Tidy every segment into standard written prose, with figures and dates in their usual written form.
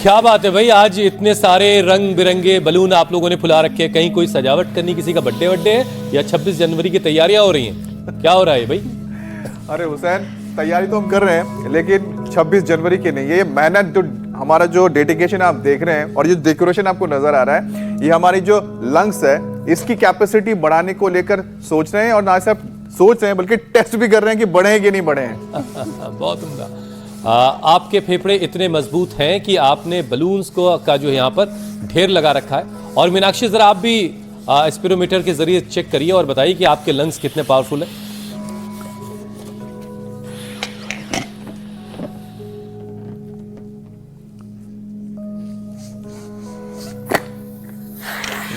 क्या बात है भाई, आज इतने सारे रंग बिरंगे बलून आप लोगों ने फुला रखे हैं। कहीं कोई सजावट करनी, किसी का बर्थडे है या 26 जनवरी की तैयारियां हो रही हैं? क्या हो रहा है भाई? अरे हुसैन, तैयारी तो हम कर रहे हैं लेकिन 26 जनवरी की नहीं। ये मेहनत, जो हमारा जो डेडिकेशन आप देख रहे हैं और जो डेकोरेशन आपको नजर आ रहा है, ये हमारी जो लंग्स है इसकी कैपेसिटी बढ़ाने को लेकर सोच रहे हैं। और ना सिर्फ सोच रहे हैं बल्कि टेस्ट भी कर रहे हैं कि बढ़े हैं कि नहीं बढ़े हैं। बहुत उम्दा। आपके फेफड़े इतने मजबूत हैं कि आपने बलून्स का जो यहाँ पर ढेर लगा रखा है। और मीनाक्षी, जरा आप भी स्पिरोमीटर के जरिए चेक करिए और बताइए कि आपके लंग्स कितने पावरफुल हैं।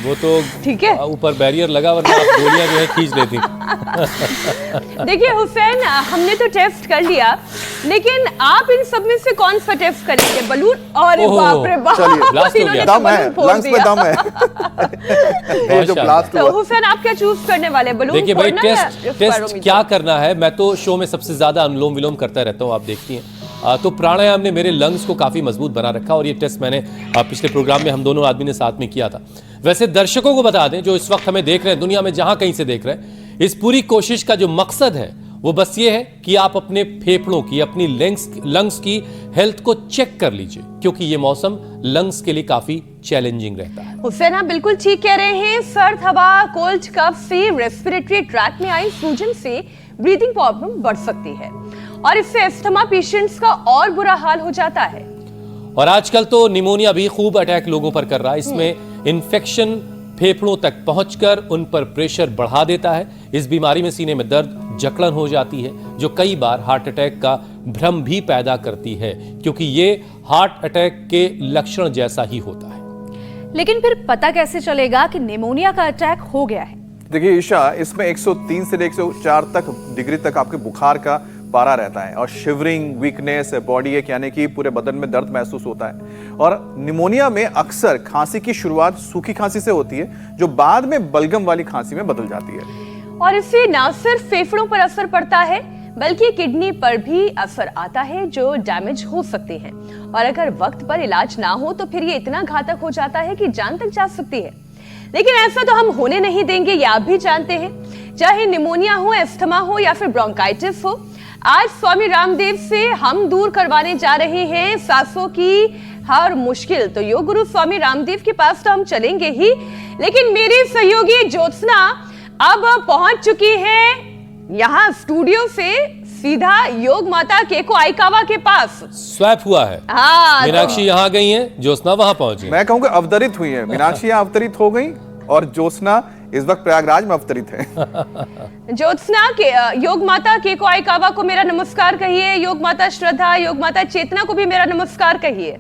वो तो ठीक है, ऊपर बैरियर लगा वरना गोलियां जो है खींच लेती। देखिए हुसैन, हमने तो टेस्ट कर लिया, लेकिन आप इन सब में से कौन सा टेस्ट करेंगे? बलून? और बाप रे बाप, ब्लास्ट हो गया। दम है, लंग्स में दम है। ये जो ब्लास्ट तो हुआ। हुसैन, आप क्या चूज करने वाले? बलून? देखिए भाई, टेस्ट क्या करना है, मैं तो शो में सबसे ज्यादा अनुलोम विलोम करता रहता हूँ, आप देखती हैं। तो प्राणायाम ने मेरे लंग्स को काफी मजबूत बना रखा और ये टेस्ट मैंने पिछले प्रोग्राम में हम दोनों आदमी ने साथ में किया था। वैसे दर्शकों को बता दें जो इस वक्त हमें देख रहे हैं, दुनिया में जहां कहीं से देख रहे हैं, इस पूरी कोशिश का जो मकसद है वो बस ये है कि आप अपने फेफड़ों की, अपनी लंग्स की हेल्थ को चेक कर लीजिए, क्योंकि ये मौसम लंग्स के लिए काफी चैलेंजिंग रहता है। हुसैन, आप बिल्कुल ठीक कह रहे हैं। सर्द हवा, कोल्ड कफ से, रेस्पिरेटरी ट्रैक में आई सूजन से ब्रीदिंग प्रॉब्लम बढ़ सकती है और इससे अस्थमा पेशेंट्स का और बुरा हाल हो जाता है। और आजकल तो निमोनिया भी खूब अटैक लोगों पर कर रहा है। इसमें इन्फेक्शन फेफड़ों तक पहुंचकर उन पर प्रेशर बढ़ा देता है। इस बीमारी में सीने में दर्द, जकड़न हो जाती है, जो कई बार हार्ट अटैक का भ्रम भी पैदा करती है, क्योंकि ये हार्ट अटैक के लक्षण जैसा ही होता है। लेकिन फिर पता कैसे चलेगा कि निमोनिया का अटैक हो गया है? देखिए ईशा, इसमें 103 से 104 डिग्री तक आपके बुखार का पारा रहता है और शिवरिंग, वीकनेस, बॉडी एक यानी कि पूरे बदन में दर्द महसूस होता है। और निमोनिया में अक्सर खांसी की शुरुआत सूखी खांसी से होती है, जो बाद में बलगम वाली खांसी में बदल जाती है। और इससे न सिर्फ फेफड़ों पर असर पड़ता है बल्कि किडनी पर भी असर आता है, जो डैमेज हो सकते हैं। और अगर वक्त पर इलाज ना हो तो फिर ये इतना घातक हो जाता है कि जान तक जा सकती है। लेकिन ऐसा तो हम होने नहीं देंगे, ये आप भी जानते हैं। चाहे निमोनिया हो, एस्थमा हो या फिर ब्रोंकाइटिस हो, आज स्वामी रामदेव से हम दूर करवाने जा रहे हैं सांसों की हर मुश्किल। तो योग गुरु स्वामी रामदेव के पास तो हम चलेंगे ही, लेकिन मेरी सहयोगी ज्योत्सना अब पहुंच चुकी है यहाँ स्टूडियो से सीधा योग माता केको आइकावा के पास। स्वैप हुआ है। हाँ, मीनाक्षी यहाँ गई है, ज्योत्सना वहां पहुंच गई। मैं कहूँगा अवतरित हुई है। मीनाक्षी यहाँ अवतरित हो गई और ज्योत्सना इस वक्त प्रयागराज में अवतरित है। ज्योत्सना के योग माता केको आइकावा को मेरा नमस्कार कहिए, योग माता श्रद्धा, योग माता चेतना को भी मेरा नमस्कार कहिए।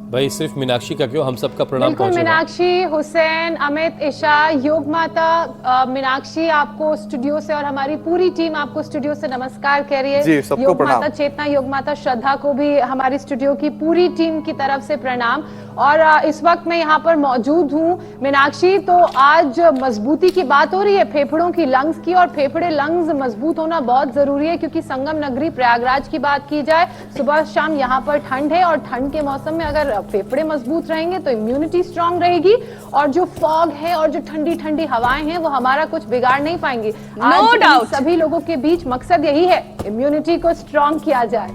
भाई सिर्फ मीनाक्षी का क्यों, हम सबका प्रणाम बिल्कुल। पहुंचेगा। मीनाक्षी, हुसैन, अमित, ईशा, योग माता, मीनाक्षी आपको स्टूडियो से और हमारी पूरी टीम आपको स्टूडियो से नमस्कार कह रही है। जी, सबको योग प्रणाम। माता चेतना, योग माता श्रद्धा को भी हमारी स्टूडियो की पूरी टीम की तरफ से प्रणाम। और इस वक्त मैं यहाँ पर मौजूद हूँ। मीनाक्षी, तो आज मजबूती की बात हो रही है, फेफड़ों की, लंग्स की, और फेफड़े लंग्स मजबूत होना बहुत जरूरी है, क्योंकि संगम नगरी प्रयागराज की बात की जाए, सुबह शाम यहाँ पर ठंड है और ठंड के मौसम में अगर फेफड़े मजबूत रहेंगे तो इम्यूनिटी स्ट्रांग रहेगी और जो फॉग है और जो ठंडी ठंडी हवाएं हैं वो हमारा कुछ बिगाड़ नहीं पाएंगी। नो डाउट, सभी लोगों के बीच मकसद यही है, इम्यूनिटी को स्ट्रांग किया जाए।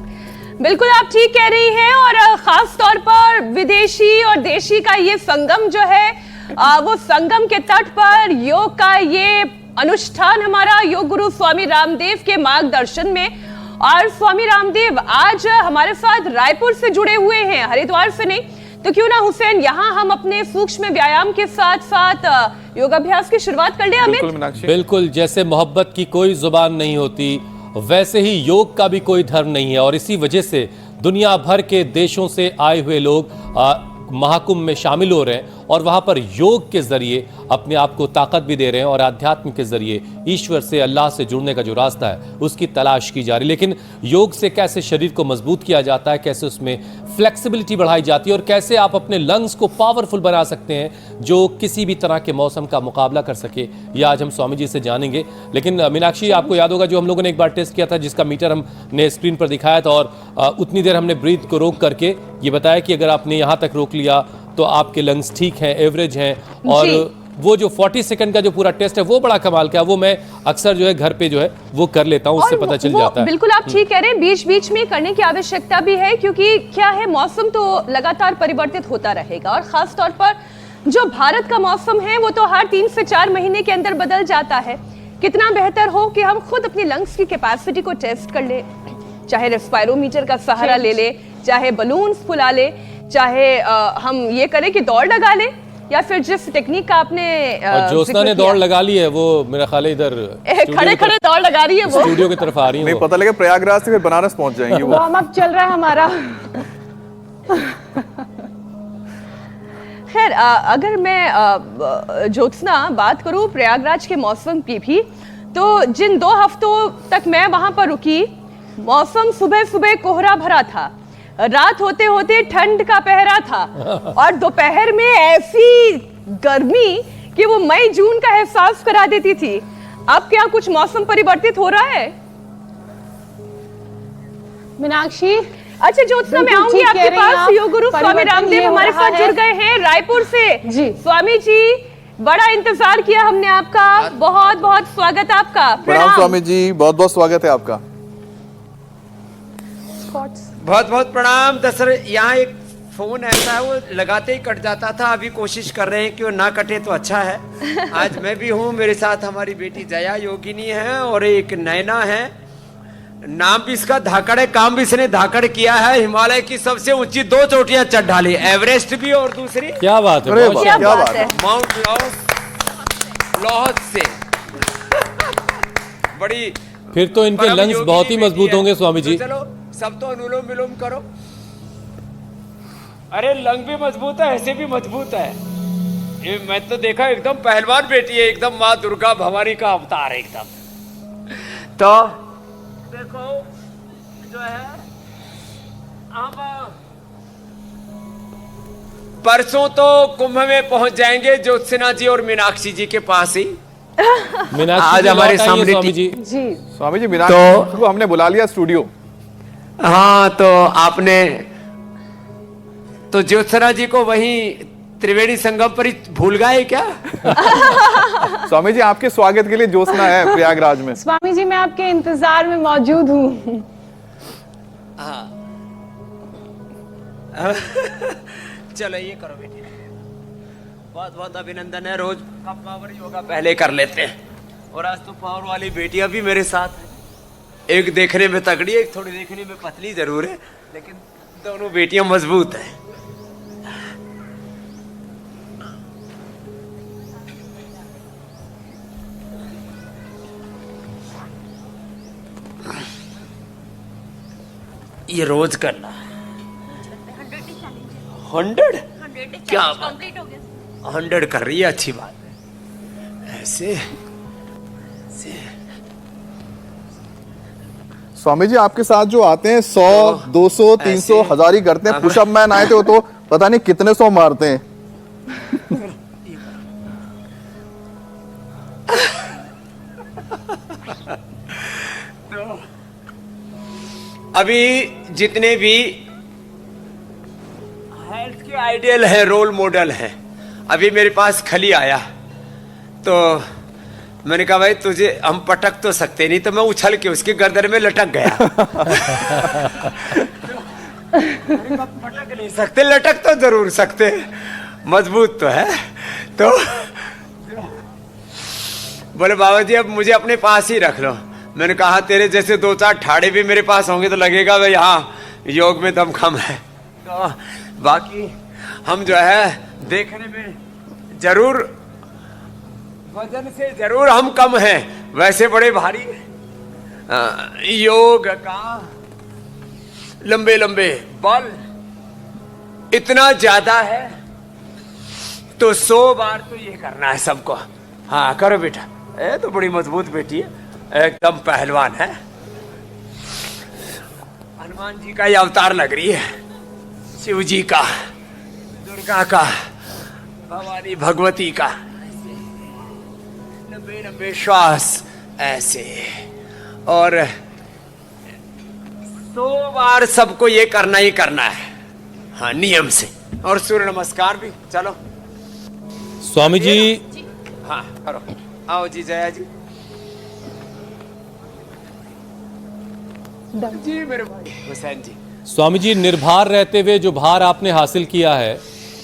बिल्कुल आप ठीक कह रही हैं। और खास तौर पर विदेशी और देशी का ये संगम जो है, वो संगम के तट पर योग का ये अनुष्ठान हमारा योग गुरु स्वामी रामदेव के मार्गदर्शन में। और स्वामी रामदेव आज हमारे साथ रायपुर से जुड़े हुए हैं, हरिद्वार से नहीं। तो क्यों ना हुसैन, यहाँ हम अपने सूक्ष्म व्यायाम के साथ साथ योगाभ्यास की शुरुआत कर ले। अमित, बिल्कुल, जैसे मोहब्बत की कोई जुबान नहीं होती, वैसे ही योग का भी कोई धर्म नहीं है। और इसी वजह से दुनिया भर के देशों से आए हुए लोग महाकुंभ में शामिल हो रहे हैं और वहां पर योग के जरिए अपने आप को ताकत भी दे रहे हैं और आध्यात्म के जरिए ईश्वर से, अल्लाह से जुड़ने का जो रास्ता है उसकी तलाश की जा रही है। लेकिन योग से कैसे शरीर को मजबूत किया जाता है, कैसे उसमें फ्लेक्सिबिलिटी बढ़ाई जाती है और कैसे आप अपने लंग्स को पावरफुल बना सकते हैं जो किसी भी तरह के मौसम का मुकाबला कर सके, ये आज हम स्वामी जी से जानेंगे। लेकिन मीनाक्षी, आपको याद होगा जो हम लोगों ने एक बार टेस्ट किया था, जिसका मीटर हमने स्क्रीन पर दिखाया था, और उतनी देर हमने ब्रीथ को रोक करके ये बताया कि अगर आपने यहाँ तक रोक लिया तो आपके लंग्स ठीक हैं, एवरेज हैं। और वो जो 40 सेकंड का जो पूरा टेस्ट है वो बड़ा कमाल का, वो मैं अक्सर जो है घर पे जो है वो कर लेता हूँ, उससे पता चल जाता है। बिल्कुल आप ठीक कह रहे हैं, बीच बीच में करने की आवश्यकता भी है, क्योंकि क्या है, मौसम तो लगातार परिवर्तित होता रहेगा और खास तौर पर जो भारत का मौसम है वो तो हर 3 से 4 महीने के अंदर बदल जाता है। कितना बेहतर हो कि हम खुद अपनी लंग्स की कैपेसिटी को टेस्ट कर ले, चाहे रेस्पायरोमीटर का सहारा ले ले, चाहे बलून्स फुला ले, चाहे हम ये करें कि दौड़ लगा ले, या फिर जिस टेक्निक का आपने ज्योत्सना ने दौड़ लगा ली है, वो मेरा ख्याल है इधर खड़े खड़े दौड़ लगा रही है, वो स्टूडियो की तरफ आ रही है। नहीं पता लगे प्रयागराज से फिर बनारस पहुंच जाएंगी वो। वार्म अप चल रहा है हमारा। खैर, अगर मैं ज्योत्सना बात करूं प्रयागराज के मौसम की भी, तो जिन 2 हफ्तों तक मैं वहां पर रुकी, मौसम सुबह सुबह कोहरा भरा था, रात होते होते ठंड का पहरा था, और दोपहर में ऐसी गर्मी कि वो मई जून का एहसास करा देती थी। अब क्या कुछ मौसम परिवर्तित हो रहा है? मीनाक्षी, अच्छा ज्योत्सना, मैं आऊंगी आपके पास। योग गुरु स्वामी रामदेव हमारे साथ जुड़ गए हैं रायपुर से। जी स्वामी जी, बड़ा इंतजार किया हमने आपका, बहुत बहुत स्वागत आपका। प्रणाम स्वामी जी, बहुत बहुत स्वागत है आपका। बहुत बहुत प्रणाम। दशरथ, यहाँ एक फोन ऐसा है वो लगाते ही कट जाता था, अभी कोशिश कर रहे हैं कि वो ना कटे तो अच्छा है। आज मैं भी हूँ, मेरे साथ हमारी बेटी जया योगिनी है और एक नैना है। नाम भी इसका धाकड़ है, काम भी इसने धाकड़ किया है। हिमालय की सबसे ऊंची 2 चोटियां चढ़ डाली, एवरेस्ट भी और दूसरी क्या बात है, क्या बात है, माउंट लॉस से। बड़ी फिर तो इनके लंग्स बहुत ही मजबूत होंगे स्वामी जी। तो चलो सब तो अनुलोम विलोम करो। अरे लंग भी मजबूत है, ऐसे भी मजबूत है। ये मैं तो देखा एकदम पहलवान बेटी है, एकदम माँ दुर्गा भवानी का अवतार है एकदम। तो देखो जो है हम परसों तो कुंभ में पहुंच जाएंगे ज्योत्सना जी और मीनाक्षी जी के पास ही। आज हमारे सामने स्वामी जी। जी स्वामी जी, मीनाक्षी को हमने बुला लिया स्टूडियो। हाँ, तो आपने तो ज्योत्सना जी को वहीं त्रिवेणी संगम पर ही भूल गए क्या? स्वामी जी, आपके स्वागत के लिए ज्योत्सना है प्रयागराज में। स्वामी जी, मैं आपके इंतजार में मौजूद हूँ। चलो ये करो बेटी, बहुत बहुत अभिनंदन है। रोज का पावर योगा पहले कर लेते हैं, और आज तो पावर वाली बेटियां भी मेरे साथ हैं। एक देखने में तगड़ी है, एक थोड़ी देखने में पतली जरूर है, लेकिन दोनों बेटियां मजबूत हैं। ये रोज करना 100 क्या 100 कर रही है, अच्छी बात है। ऐसे स्वामी जी, आपके साथ जो आते हैं 100, 200, 300, 1000 ही करते हैं। पुशअप मैन आए थे वो तो पता नहीं कितने 100 मारते हैं। तो अभी जितने भी हेल्थ के आइडियल हैं, रोल मॉडल हैं, अभी मेरे पास खली आया तो मैंने कहा भाई तुझे हम पटक तो सकते नहीं, तो मैं उछल के उसके गर्दन में लटक गया। पटक नहीं सकते, लटक तो जरूर सकते, मजबूत तो है। तो बोले बाबा जी अब मुझे अपने पास ही रख लो। मैंने कहा तेरे जैसे 2-4 ठाड़े भी मेरे पास होंगे तो लगेगा भाई हाँ योग में दम कम है। तो बाकी हम जो है देखने में जरूर वजन से जरूर हम कम हैं, वैसे बड़े भारी योग का लंबे लंबे बल इतना ज्यादा है तो 100 बार तो ये करना है सबको। हाँ करो बेटा, ये तो बड़ी मजबूत बेटी है, एकदम पहलवान है, हनुमान जी का ये अवतार लग रही है। शिव जी का, दुर्गा का, भवानी भगवती का। लंबे लंबे श्वास ऐसे, और 100 बार सबको ये करना ही करना है, हाँ, नियम से। और सूर्य नमस्कार भी। चलो स्वामी जी, हाँ करो, आओ जी जया जी। जी मेरे भाई हुसैन जी। स्वामी जी, निर्भर रहते हुए जो भार आपने हासिल किया है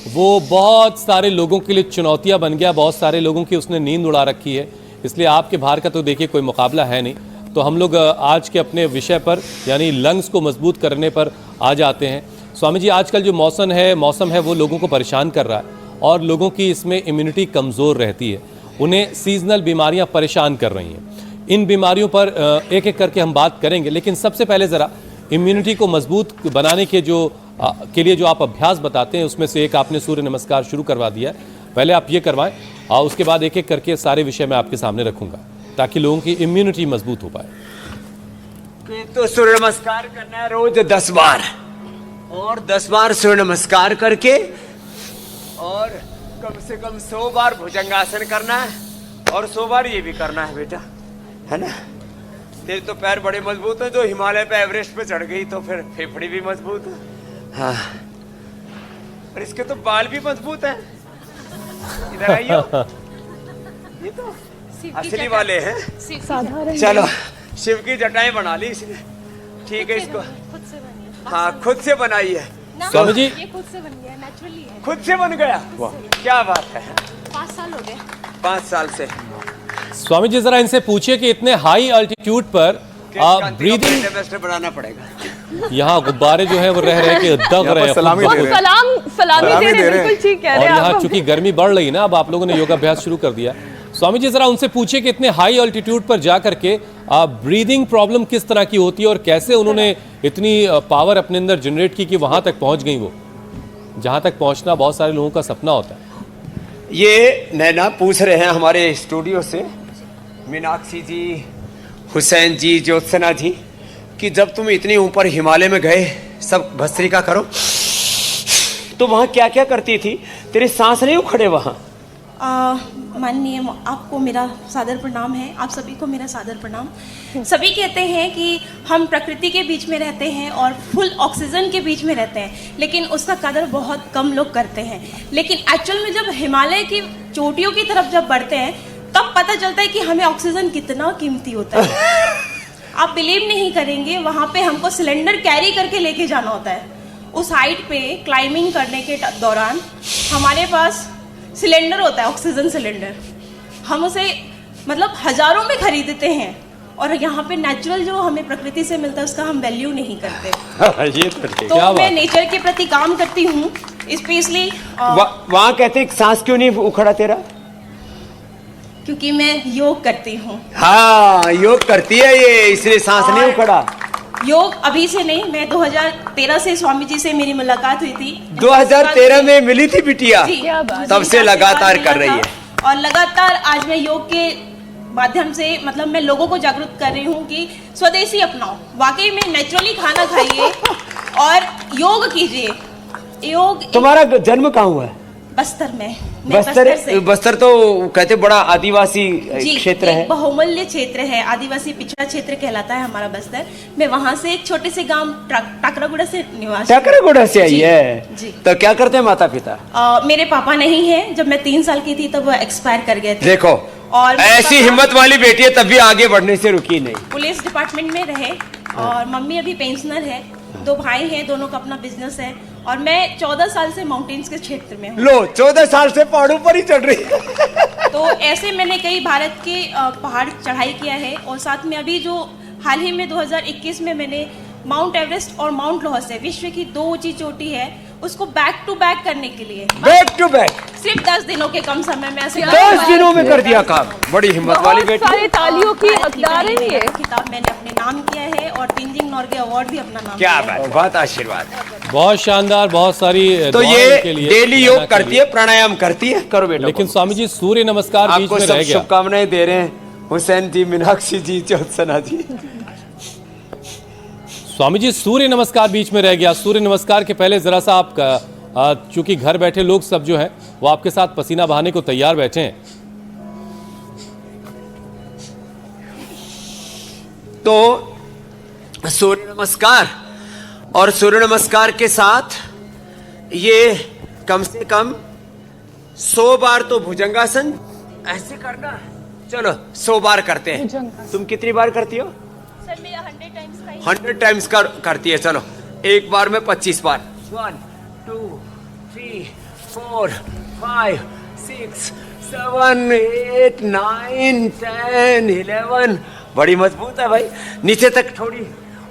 वो बहुत सारे लोगों के लिए चुनौतियां बन गया, बहुत सारे लोगों की उसने नींद उड़ा रखी है, इसलिए आपके भार का तो देखिए कोई मुकाबला है नहीं। तो हम लोग आज के अपने विषय पर यानी लंग्स को मजबूत करने पर आ जाते हैं। स्वामी जी, आजकल जो मौसम है वो लोगों को परेशान कर रहा है और लोगों की इसमें इम्यूनिटी कमज़ोर रहती है, उन्हें सीजनल बीमारियां परेशान कर रही हैं। इन बीमारियों पर एक एक करके हम बात करेंगे, लेकिन सबसे पहले ज़रा इम्यूनिटी को मजबूत बनाने के लिए जो आप अभ्यास बताते हैं उसमें से एक आपने सूर्य नमस्कार शुरू करवा दिया है, पहले आप ये करवाएं और उसके बाद एक एक करके सारे विषय मैं आपके सामने रखूंगा ताकि लोगों की इम्यूनिटी मजबूत हो पाए। तो सूर्य नमस्कार करना है रोज 10 बार, और 10 बार सूर्य नमस्कार करके और कम से कम 100 बार भुजंगासन करना है, और 100 बार ये भी करना है बेटा, है ना। तेरे तो पैर बड़े मजबूत हैं, जो हिमालय पे एवरेस्ट पे चढ़ गई तो फिर फेफड़े भी मजबूत है, हाँ, और इसके तो बाल भी मजबूत हैं। इधर आइयो, ये तो असली वाले हैं। चलो, शिव की जटाएं बना ली इसने, ठीक है, इसको हाँ खुद से बनाई है। स्वामी जी, ये खुद से बन गया, नेचुरली है। खुद से बन गया, क्या बात है। 5 साल हो गए। 5 साल से। स्वामी जी जरा इनसे पूछिए कि इतने हाई अल्टीट्यूड पर ब्रीदिंग बनाना पड़ेगा। यहाँ गुब्बारे जो है वो रह रहे के दग रहे हैं, सलामी दे रहे हैं। सलामी दे रहे हैं, बिल्कुल ठीक कह और रहे हैं यहाँ आप। चूंकि गर्मी बढ़ रही ना, अब आप लोगों ने योगाभ्यास शुरू कर दिया। स्वामी जी जरा उनसे पूछिए कि इतने हाई अल्टीट्यूड पर जा करके ब्रीदिंग प्रॉब्लम किस तरह की होती है और कैसे उन्होंने इतनी पावर अपने अंदर जनरेट की कि वहां तक पहुंच गई, वो जहां तक पहुंचना बहुत सारे लोगों का सपना होता है। ये नैना पूछ रहे हैं हमारे स्टूडियो से, मीनाक्षी जी, हुसैन जी, ज्योत्सना जी, कि जब तुम इतनी ऊपर हिमालय में गए, सब भस्त्रिका करो, तो वहां क्या क्या करती थी? तेरे सांस नहीं उखड़े वहां? माननीय आपको मेरा सादर प्रणाम है, आप सभी को मेरा सादर प्रणाम। सभी कहते हैं कि हम प्रकृति के बीच में रहते हैं और फुल ऑक्सीजन के बीच में रहते हैं, लेकिन उसका कदर बहुत कम लोग करते हैं। लेकिन एक्चुअल में जब हिमालय की चोटियों की तरफ जब बढ़ते हैं तब पता चलता है कि हमें ऑक्सीजन कितना कीमती होता है। आप बिलीव नहीं करेंगे, वहाँ पे हमको सिलेंडर कैरी करके लेके जाना होता है। उस हाइट पे क्लाइंबिंग करने के दौरान हमारे पास सिलेंडर होता है, ऑक्सीजन सिलेंडर, हम उसे मतलब हजारों में खरीदते हैं, और यहाँ पे नेचुरल जो हमें प्रकृति से मिलता है उसका हम वैल्यू नहीं करते। ये तो तो मैं नेचर के प्रति काम करती हूँ, स्पेशली वहां कहते हैं सांस क्यों नहीं उखड़ा तेरा? क्योंकि मैं योग करती हूँ। हाँ, योग करती है ये, इसलिए सांस नहीं उखड़ा। योग अभी से नहीं, मैं 2013 से स्वामी जी से मेरी मुलाकात हुई थी। 2013 में मिली थी बिटिया, जी, तब से लगातार कर रही है। और लगातार आज मैं योग के माध्यम से मतलब मैं लोगों को जागरूक कर रही हूँ कि स्वदेशी अपनाओ, वाकई में नेचुरली खाना खाइए और योग कीजिए। योग तुम्हारा जन्म कहाँ हुआ है? बस्तर में। मैं से। बस्तर तो कहते बड़ा आदिवासी क्षेत्र है, बहुमूल्य क्षेत्र है, आदिवासी पिछड़ा क्षेत्र कहलाता है हमारा बस्तर। मैं वहाँ से एक छोटे से गांव टाकरागुड़ा से निवासी। टाकरागुड़ा से आई है जी। तो क्या करते हैं माता पिता? मेरे पापा नहीं है, जब मैं 3 साल की थी तब वो एक्सपायर कर गए थे। देखो, और ऐसी हिम्मत वाली बेटी है, तब भी आगे बढ़ने से रुकी नहीं। पुलिस डिपार्टमेंट में रहे, और मम्मी अभी पेंशनर है, 2 भाई हैं, दोनों का अपना बिजनेस है, और मैं 14 साल से माउंटेन्स के क्षेत्र में हूँ। लो, 14 साल से पहाड़ों पर ही चढ़ रही है। तो ऐसे मैंने कई भारत के पहाड़ चढ़ाई किया है, और साथ में अभी जो हाल ही में 2021 में मैंने माउंट एवरेस्ट और माउंट लोहसे, विश्व की 2 ऊंची चोटी है, उसको बैक टू बैक करने के लिए बैक टू बैक सिर्फ 10 दिनों के कम समय में ऐसे 10 दिनों में कर दिया काम। बड़ी हिम्मत वाली बेटी। सारे तालियों की हकदार है ये। खिताब मैंने अपने नाम किया है, और तेंजिंग नॉर्गे अवार्ड भी अपना नाम क्या किया है। बात, बहुत आशीर्वाद। बहुत शानदार, बहुत सारी तो दुआएं ये इनके लिए, डेली योग करती है, प्राणायाम करती है, करो बेटा। लेकिन स्वामी जी सूर्य नमस्कार बीच आपको में सब रह गया। शुभकामनाएं दे रहे हैं हुसैन जी, मीनाक्षी जी, ज्योत्सना जी। स्वामी जी, सूर्य नमस्कार बीच में रह गया। सूर्य नमस्कार के पहले जरा सा आप चूंकि घर बैठे लोग सब जो हैं वो आपके साथ पसीना बहाने को तैयार बैठे हैं। तो सूर्य नमस्कार, और सूर्य नमस्कार के साथ ये कम से कम 100 बार तो भुजंगासन ऐसे करना है। चलो 100 बार करते हैं। तुम कितनी बार करती हो? सर मेरा 100 टाइम्स का 100 टाइम्स करती है। चलो एक बार में 25 बार। 1 2 3 4 5 6 7 8 9 10 11। बड़ी मजबूत है भाई। नीचे तक, थोड़ी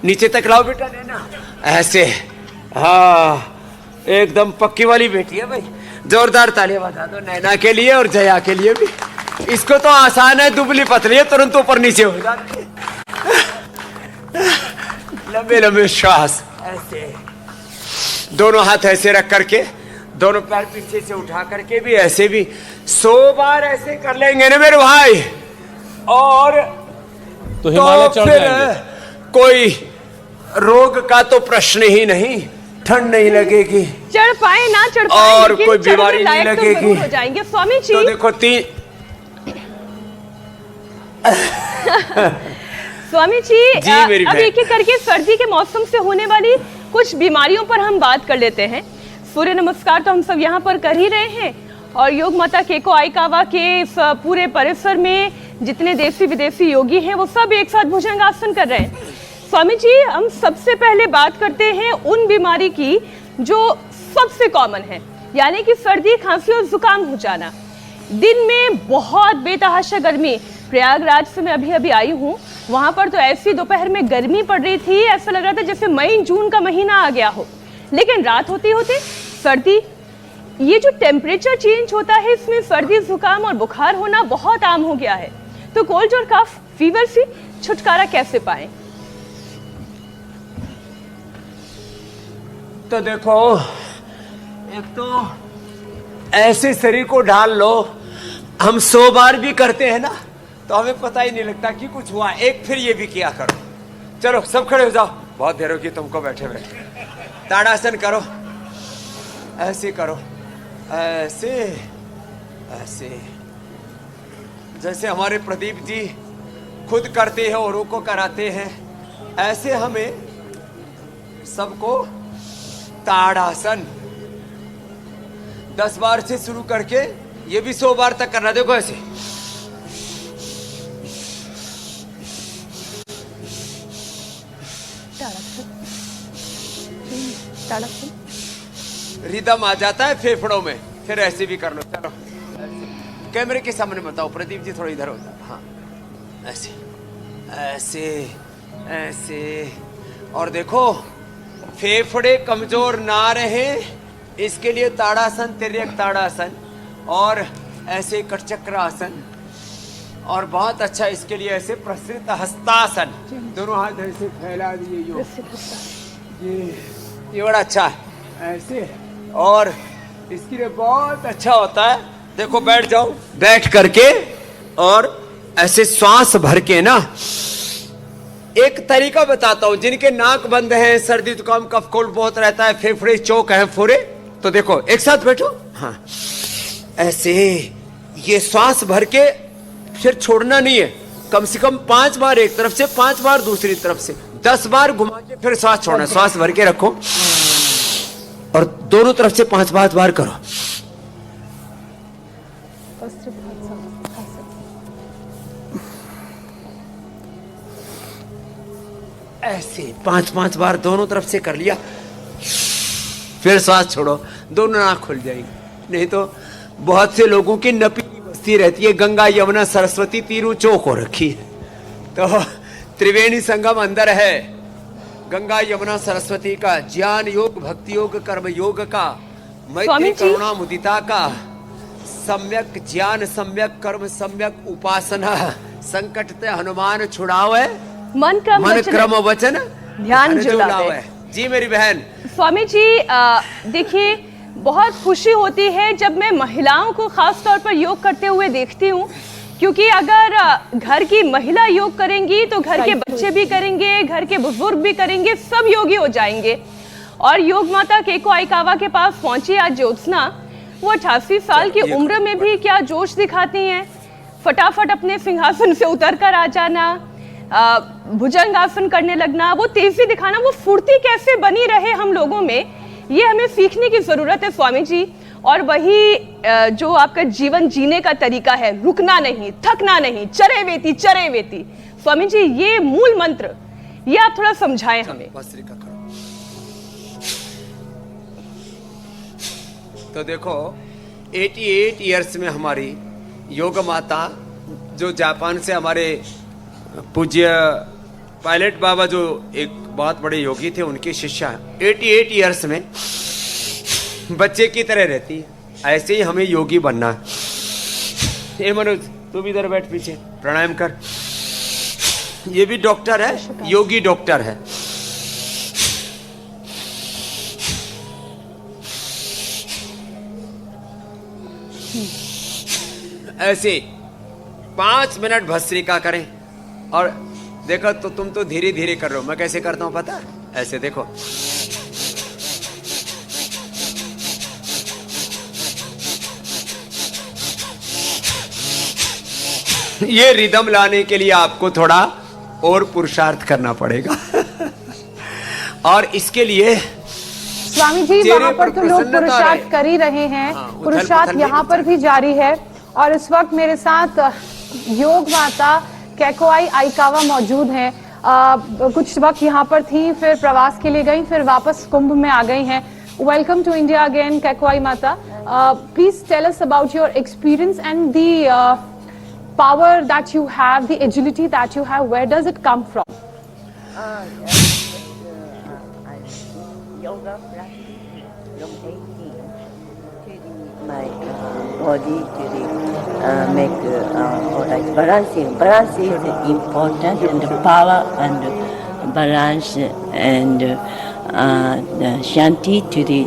नीचे तक लाओ बेटा, लेना ऐसे। हाँ, एकदम पक्की वाली बेटी है भाई। जोरदार तालियां बजा दो नैना के लिए और जया के लिए भी। इसको तो आसान है, दुबली पतली है, तुरंत ऊपर नीचे हो जाती है। लंबे लंबे श्वास ऐसे, दोनों हाथ ऐसे रख करके, दोनों पैर पीछे से उठा करके भी ऐसे भी 100 बार ऐसे कर लेंगे ना मेरे भाई, और तो हिमालय चढ़ फिर जाएंगे। कोई रोग का तो प्रश्न ही नहीं, ठंड नहीं लगेगी, चढ़ पाए ना चढ़ पाए, और लेकिन कोई चढ़ने बीमारी नहीं लायक तो लगेगी। जरूर हो जाएंगे स्वामी जी। तो देखो स्वामी जी, मेरी अब बहन। एक एक करके सर्दी के मौसम से होने वाली कुछ बीमारियों पर हम बात कर लेते हैं। सूर्य नमस्कार तो हम सब यहाँ पर कर ही रहे हैं, और योग माता केको आइकावा के इस पूरे परिसर में जितने देसी विदेशी योगी हैं वो सब एक साथ भुजंगासन कर रहे हैं। स्वामी जी, हम सबसे पहले बात करते हैं उन बीमारी की जो सबसे कॉमन है, यानी कि सर्दी, खांसी और जुकाम हो जाना। दिन में बहुत बेतहाशा गर्मी, प्रयागराज से मैं अभी अभी आई हूँ, वहां पर तो ऐसी दोपहर में गर्मी पड़ रही थी, ऐसा लग रहा था जैसे मई जून का महीना आ गया हो। लेकिन रात होते होते सर्दी, ये जो टेम्परेचर चेंज होता है इसमें सर्दी, जुकाम और बुखार होना बहुत आम हो गया है। तो कोल्ड और कफ फीवर से छुटकारा कैसे पाएं? तो देखो, एक तो ऐसे शरीर को ढाल लो, हम 100 बार भी करते हैं ना तो हमें पता ही नहीं लगता कि कुछ हुआ। एक फिर ये भी किया करो। चलो सब खड़े हो जाओ, बहुत देर होगी तुमको बैठे बैठे। ताड़ासन करो, ऐसे करो, ऐसे ऐसे, जैसे हमारे प्रदीप जी खुद करते हैं औरों को कराते हैं, ऐसे हमें सबको ताड़ासन 10 बार से शुरू करके ये भी 100 बार तक करना। देखो ऐसे, रिदम आ जाता है फेफड़ों में। फिर ऐसे भी कर लो। चलो कैमरे के सामने बताओ, प्रदीप जी थोड़ा इधर हो जाओ। हाँ, ऐसे ऐसे ऐसे, और देखो फेफड़े कमजोर ना रहे इसके लिए ताड़ासन, तिर्यक ताड़ासन, और ऐसे कटचक्रासन, और बहुत अच्छा इसके लिए ऐसे प्रसृत हस्तासन, दोनों हाथ ऐसे फैला दिए, ये बड़ा अच्छा है ऐसे। और इसके लिए बहुत अच्छा होता है, देखो बैठ जाओ, बैठ करके और ऐसे श्वास भर के ना, एक तरीका बताता हूं। जिनके नाक बंद है, सर्दी जुकाम कफ कोल्ड बहुत रहता है, फेफड़े चौक है, फुरे, तो देखो एक साथ बैठो। हाँ ऐसे, ये श्वास भर के फिर छोड़ना नहीं है। कम से कम 5 बार एक तरफ से, 5 बार दूसरी तरफ से, 10 बार घुमा के फिर श्वास छोड़ना। श्वास भर के रखो और दोनों तरफ से 5 बार करो। ऐसे 5 बार दोनों तरफ से कर लिया, फिर सांस छोड़ो, दोनों आंख खुल जाएंगी। नहीं तो बहुत से लोगों की नपी बस्ती रहती है, गंगा यमुना सरस्वती तीनों चौक हो रखी है, तो त्रिवेणी संगम अंदर है। गंगा यमुना सरस्वती का ज्ञान योग, भक्ति योग, कर्म योग का, मैत्री करुणा मुदिता का, सम्यक ज्ञान, सम्यक कर्म, सम्यक उपासना, संकट ते हनुमान छुड़ावे, मन क्रम वचन ध्यान जुलावे। जी मेरी बहन। स्वामी जी, देखिए बहुत खुशी होती है जब मैं महिलाओं को खास तौर पर योग करते हुए देखती हूँ, क्योंकि अगर घर की महिला योग करेंगी तो घर के बच्चे भी करेंगे, घर के बुजुर्ग भी करेंगे, सब योगी हो जाएंगे। और योग माता केको आइकावा के पास पहुंची आज ज्योत्सना। वो 88 साल की उम्र में भी क्या जोश दिखाती हैं। फटाफट अपने सिंहासन से उतर कर आ जाना, भुजंगासन करने लगना, वो तेजी दिखाना, वो फुर्ती कैसे बनी रहे हम लोगों में, ये हमें सीखने की जरूरत है स्वामी जी। और वही जो आपका जीवन जीने का तरीका है, रुकना नहीं, थकना नहीं, चरे वेती चरे वेती। स्वामी जी, ये मूल मंत्र, ये आप थोड़ा समझाएं हमें। तो देखो 88 इयर्स में हमारी योग माता, जो जापान से हमारे पूज्य पायलट बाबा जो एक बहुत बड़े योगी थे, उनकी शिष्या 88 इयर्स में बच्चे की तरह रहती है। ऐसे ही हमें योगी बनना है। मनोज, तू भी इधर बैठ, पीछे प्राणायाम कर। ये भी डॉक्टर है, योगी डॉक्टर है। ऐसे 5 मिनट भस्त्रिका करें। और देखो, तो तुम तो धीरे धीरे कर रहे हो, मैं कैसे करता हूं पता है? ऐसे देखो, ये रिदम लाने के लिए आपको थोड़ा और पुरुषार्थ करना पड़ेगा। और इसके लिए स्वामी जी, वहाँ पर तो लोग पुरुषार्थ कर ही रहे हैं, पुरुषार्थ यहाँ पर भी जारी है। और इस वक्त मेरे साथ योग माता केकोआई आइकावा मौजूद हैं। कुछ वक्त यहाँ पर थी, फिर प्रवास के लिए गई, फिर वापस कुंभ में आ गई हैं। वेलकम टू इंडिया अगेन केकोआई माता। Please tell us about your experience and the power that you have, the agility that you have. Where does it come from? Yoga practice from 18 to my body to make like balancing. Balance is important, and the power and balance and the shanti to the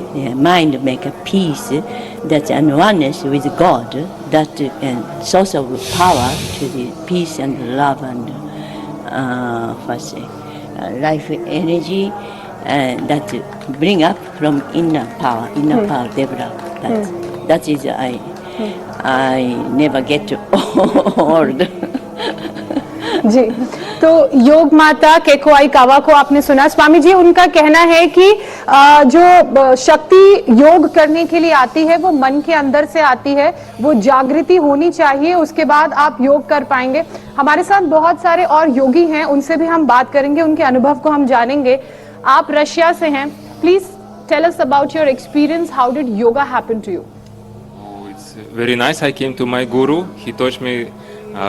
mind, make a peace, that's an oneness with God, that source of power to the peace and love and life energy that bring up from inner power develop. That is I never get old. जी, तो योग माता केको आइकावा को आपने सुना। स्वामी जी, उनका कहना है कि जो शक्ति योग करने के लिए आती है वो मन के अंदर से आती है, वो जागृति होनी चाहिए, उसके बाद आप योग कर पाएंगे। हमारे साथ बहुत सारे और योगी हैं, उनसे भी हम बात करेंगे, उनके अनुभव को हम जानेंगे। आप रशिया से हैं, please tell us about your experience, how did yoga happen to you? It's very nice. I came to my guru, he taught me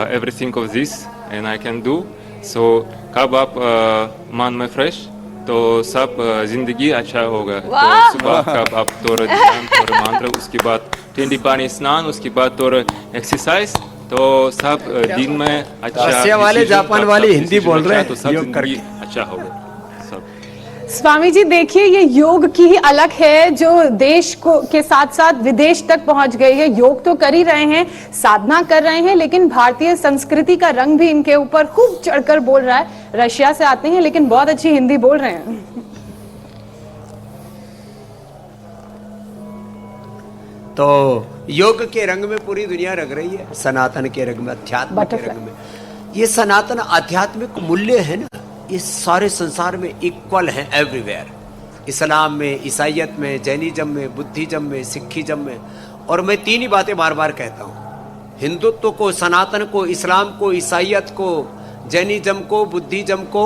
everything of this and I can do. So कब आप मन में fresh तो सब जिंदगी अच्छा होगा। तो सुबह कब आप थोड़ा ध्यान, थोड़ा मंत्र, उसके बाद ठंडी पानी स्नान, उसके बाद थोड़ा एक्सरसाइज, तो सब दिन में अच्छा। रशिया वाले, जापान वाले हिंदी बोल रहे हैं, तो सब जिंदगी अच्छा होगा। स्वामी जी, देखिए ये योग की ही अलग है, जो देश को के साथ साथ विदेश तक पहुंच गई है। योग तो कर ही रहे हैं, साधना कर रहे हैं, लेकिन भारतीय संस्कृति का रंग भी इनके ऊपर खूब चढ़कर बोल रहा है। रशिया से आते हैं लेकिन बहुत अच्छी हिंदी बोल रहे हैं। तो योग के रंग में पूरी दुनिया रंग रही है, सनातन के रंग में, अध्यात्म के रंग में। ये सनातन आध्यात्मिक मूल्य है ना, ये सारे संसार में इक्वल हैं एवरीवेयर। इस्लाम में, ईसाइयत में, जैनिज्म में, बुद्धिज्म में, सिखिज्म में। और मैं 3 ही बातें बार बार कहता हूँ, हिंदुत्व को, सनातन को, इस्लाम को, ईसाइयत को, जैनिज्म को, बुद्धिज्म को,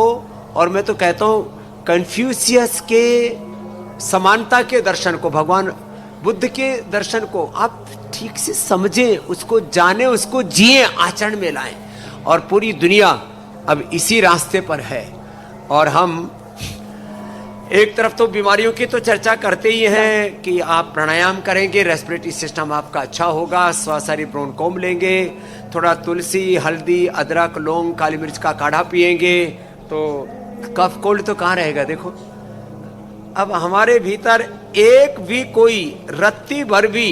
और मैं तो कहता हूँ कन्फ्यूशियस के समानता के दर्शन को, भगवान बुद्ध के दर्शन को आप ठीक से समझें, उसको जानें, उसको जिए, आचरण में लाएं। और पूरी दुनिया अब इसी रास्ते पर है। और हम एक तरफ तो बीमारियों की तो चर्चा करते ही हैं कि आप प्राणायाम करेंगे, रेस्पिरेटरी सिस्टम आपका अच्छा होगा, श्वासारी ब्रोंकोम लेंगे, थोड़ा तुलसी, हल्दी, अदरक, लौंग, काली मिर्च का काढ़ा पिएंगे, तो कफ कोल्ड तो कहाँ रहेगा। देखो, अब हमारे भीतर एक भी कोई रत्ती भर भी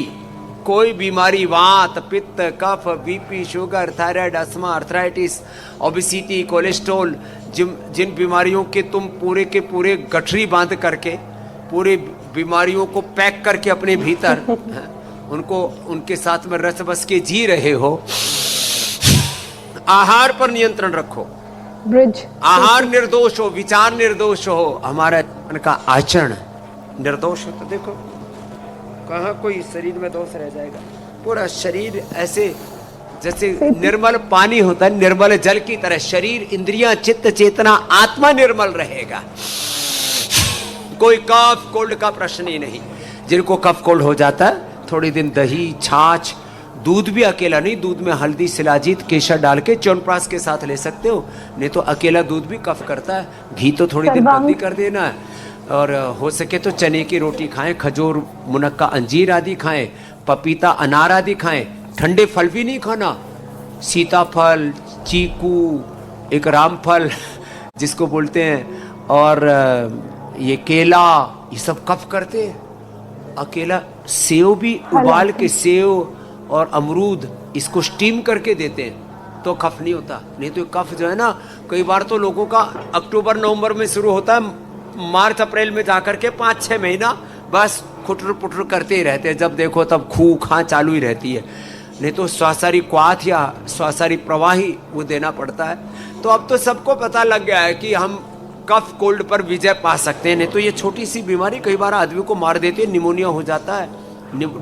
कोई बीमारी, वात, पित्त, कफ, BP, sugar, thyroid, asthma, arthritis, obesity, cholesterol, जिन बीमारियों के तुम पूरे के पूरे गठरी बांध करके पूरी बीमारियों को पैक करके अपने भीतर उनको उनके साथ में रस बस के जी रहे हो, आहार पर नियंत्रण रखो। ब्रिज आहार निर्दोष हो, विचार निर्दोष हो, हमारा उनका आचरण निर्दोष हो तो देखो कहाँ कोई शरीर में दोष रह जाएगा। पूरा शरीर ऐसे जैसे निर्मल पानी होता है, निर्मल जल की तरह शरीर, इंद्रियां, चित्त, चेतना, आत्मा निर्मल रहेगा। कोई कफ कोल्ड का प्रश्न ही नहीं। जिनको कफ कोल्ड हो जाता है थोड़ी दिन दही, छाछ, दूध भी अकेला नहीं, दूध में हल्दी, शिलाजीत, केसर डाल के च्यवनप्राश के साथ ले सकते हो, नहीं तो अकेला दूध भी कफ करता है। घी तो थोड़ी दिन बंदी कर देना है, और हो सके तो चने की रोटी खाएं, खजूर, मुनक्का, अंजीर आदि खाएं, पपीता, अनार आदि खाएं। ठंडे फल भी नहीं खाना, सीताफल, चीकू, एक रामफल जिसको बोलते हैं, और ये केला, ये सब कफ करते हैं। अकेला सेव भी उबाल के, सेव और अमरूद इसको स्टीम करके देते हैं तो कफ नहीं होता। नहीं तो कफ जो है ना, कई बार तो लोगों का अक्टूबर नवंबर में शुरू होता है, मार्च अप्रैल में जाकर के 5-6 महीना बस खुटर पुटर करते ही रहते हैं, जब देखो तब खू खा चालू ही रहती है। नहीं तो स्वासारी क्वाथ या स्वासारी प्रवाही वो देना पड़ता है। तो अब तो सबको पता लग गया है कि हम कफ कोल्ड पर विजय पा सकते हैं। नहीं तो ये छोटी सी बीमारी कई बार आदमी को मार देती है, निमोनिया हो जाता है,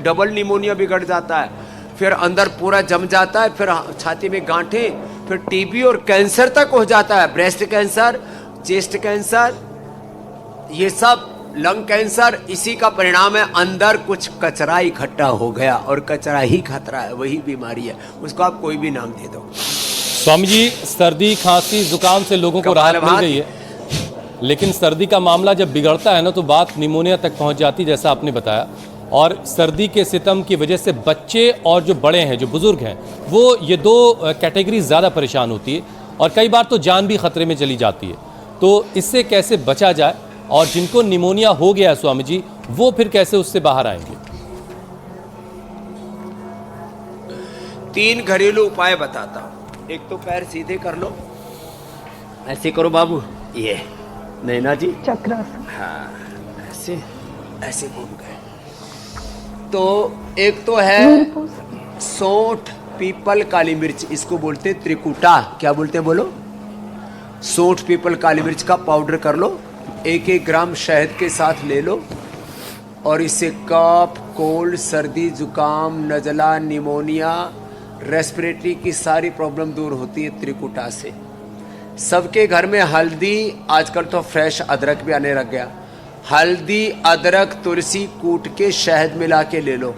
डबल निमोनिया बिगड़ जाता है, फिर अंदर पूरा जम जाता है, फिर छाती में गांठें, फिर टीबी और कैंसर तक हो जाता है, ब्रेस्ट कैंसर, चेस्ट कैंसर, ये सब लंग कैंसर। इसी का परिणाम है, अंदर कुछ कचरा इकट्ठा हो गया, और कचरा ही खतरा है, वही बीमारी है, उसको आप कोई भी नाम दे दो। स्वामी जी, सर्दी, खांसी, जुकाम से लोगों को राहत मिल गई है, लेकिन सर्दी का मामला जब बिगड़ता है ना तो बात निमोनिया तक पहुंच जाती, जैसा आपने बताया। और सर्दी के सितम की वजह से बच्चे और जो बड़े हैं, जो बुजुर्ग हैं, वो ये दो कैटेगरी ज़्यादा परेशान होती है, और कई बार तो जान भी खतरे में चली जाती है। तो इससे कैसे बचा जाए, और जिनको निमोनिया हो गया स्वामी जी, वो फिर कैसे उससे बाहर आएंगे? 3 घरेलू उपाय बताता हूं। एक तो पैर सीधे कर लो, ऐसे करो बाबू, ये नैना जी चक्रासन, हाँ, ऐसे ऐसे घूम गए। तो एक तो है सौंठ, पीपल, काली मिर्च, इसको बोलते हैं त्रिकुटा। क्या बोलते हैं बोलो? सौंठ, पीपल, काली मिर्च का पाउडर कर लो, 1-1 ग्राम शहद के साथ ले लो, और इससे कफ, कोल्ड, सर्दी, जुकाम, नज़ला, निमोनिया, रेस्पिरेटरी की सारी प्रॉब्लम दूर होती है त्रिकुटा से। सबके घर में हल्दी, आजकल तो फ्रेश अदरक भी आने लग गया, हल्दी, अदरक, तुलसी कूट के शहद मिला के ले लो,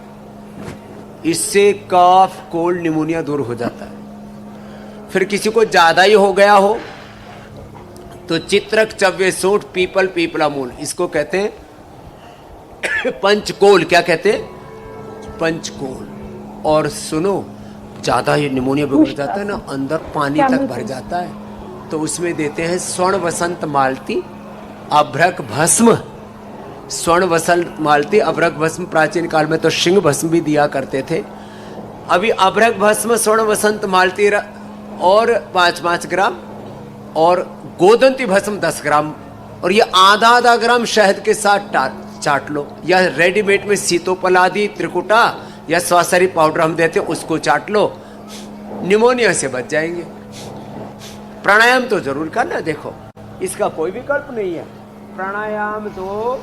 इससे कफ, कोल्ड, निमोनिया दूर हो जाता है। फिर किसी को ज़्यादा ही हो गया हो तो चित्रक, चव्य, सूंठ, पीपल, पीपला मूल, इसको कहते हैं पंचकोल। क्या कहते हैं? पंचकोल। और सुनो, ज़्यादा ये निमोनिया बिगड़ जाता है ना, अंदर पानी तक भर जाता है, तो उसमें देते हैं स्वर्ण वसंत मालती, अभ्रक भस्म। स्वर्ण वसंत मालती, अभ्रक भस्म, प्राचीन काल में तो सिंह भस्म भी दिया करते थे। अभी अभ्रक भस्म, स्वर्ण वसंत मालती और 5-5 ग्राम, और गोदंती भस्म 10 ग्राम, और ये आधा ग्राम शहद के साथ चाट लो, या रेडीमेड में सीतोपलादी, त्रिकुटा या स्वासरी पाउडर हम देते हैं, उसको चाट लो, निमोनिया से बच जाएंगे। प्राणायाम तो जरूर करना, देखो इसका कोई विकल्प नहीं है। प्राणायाम तो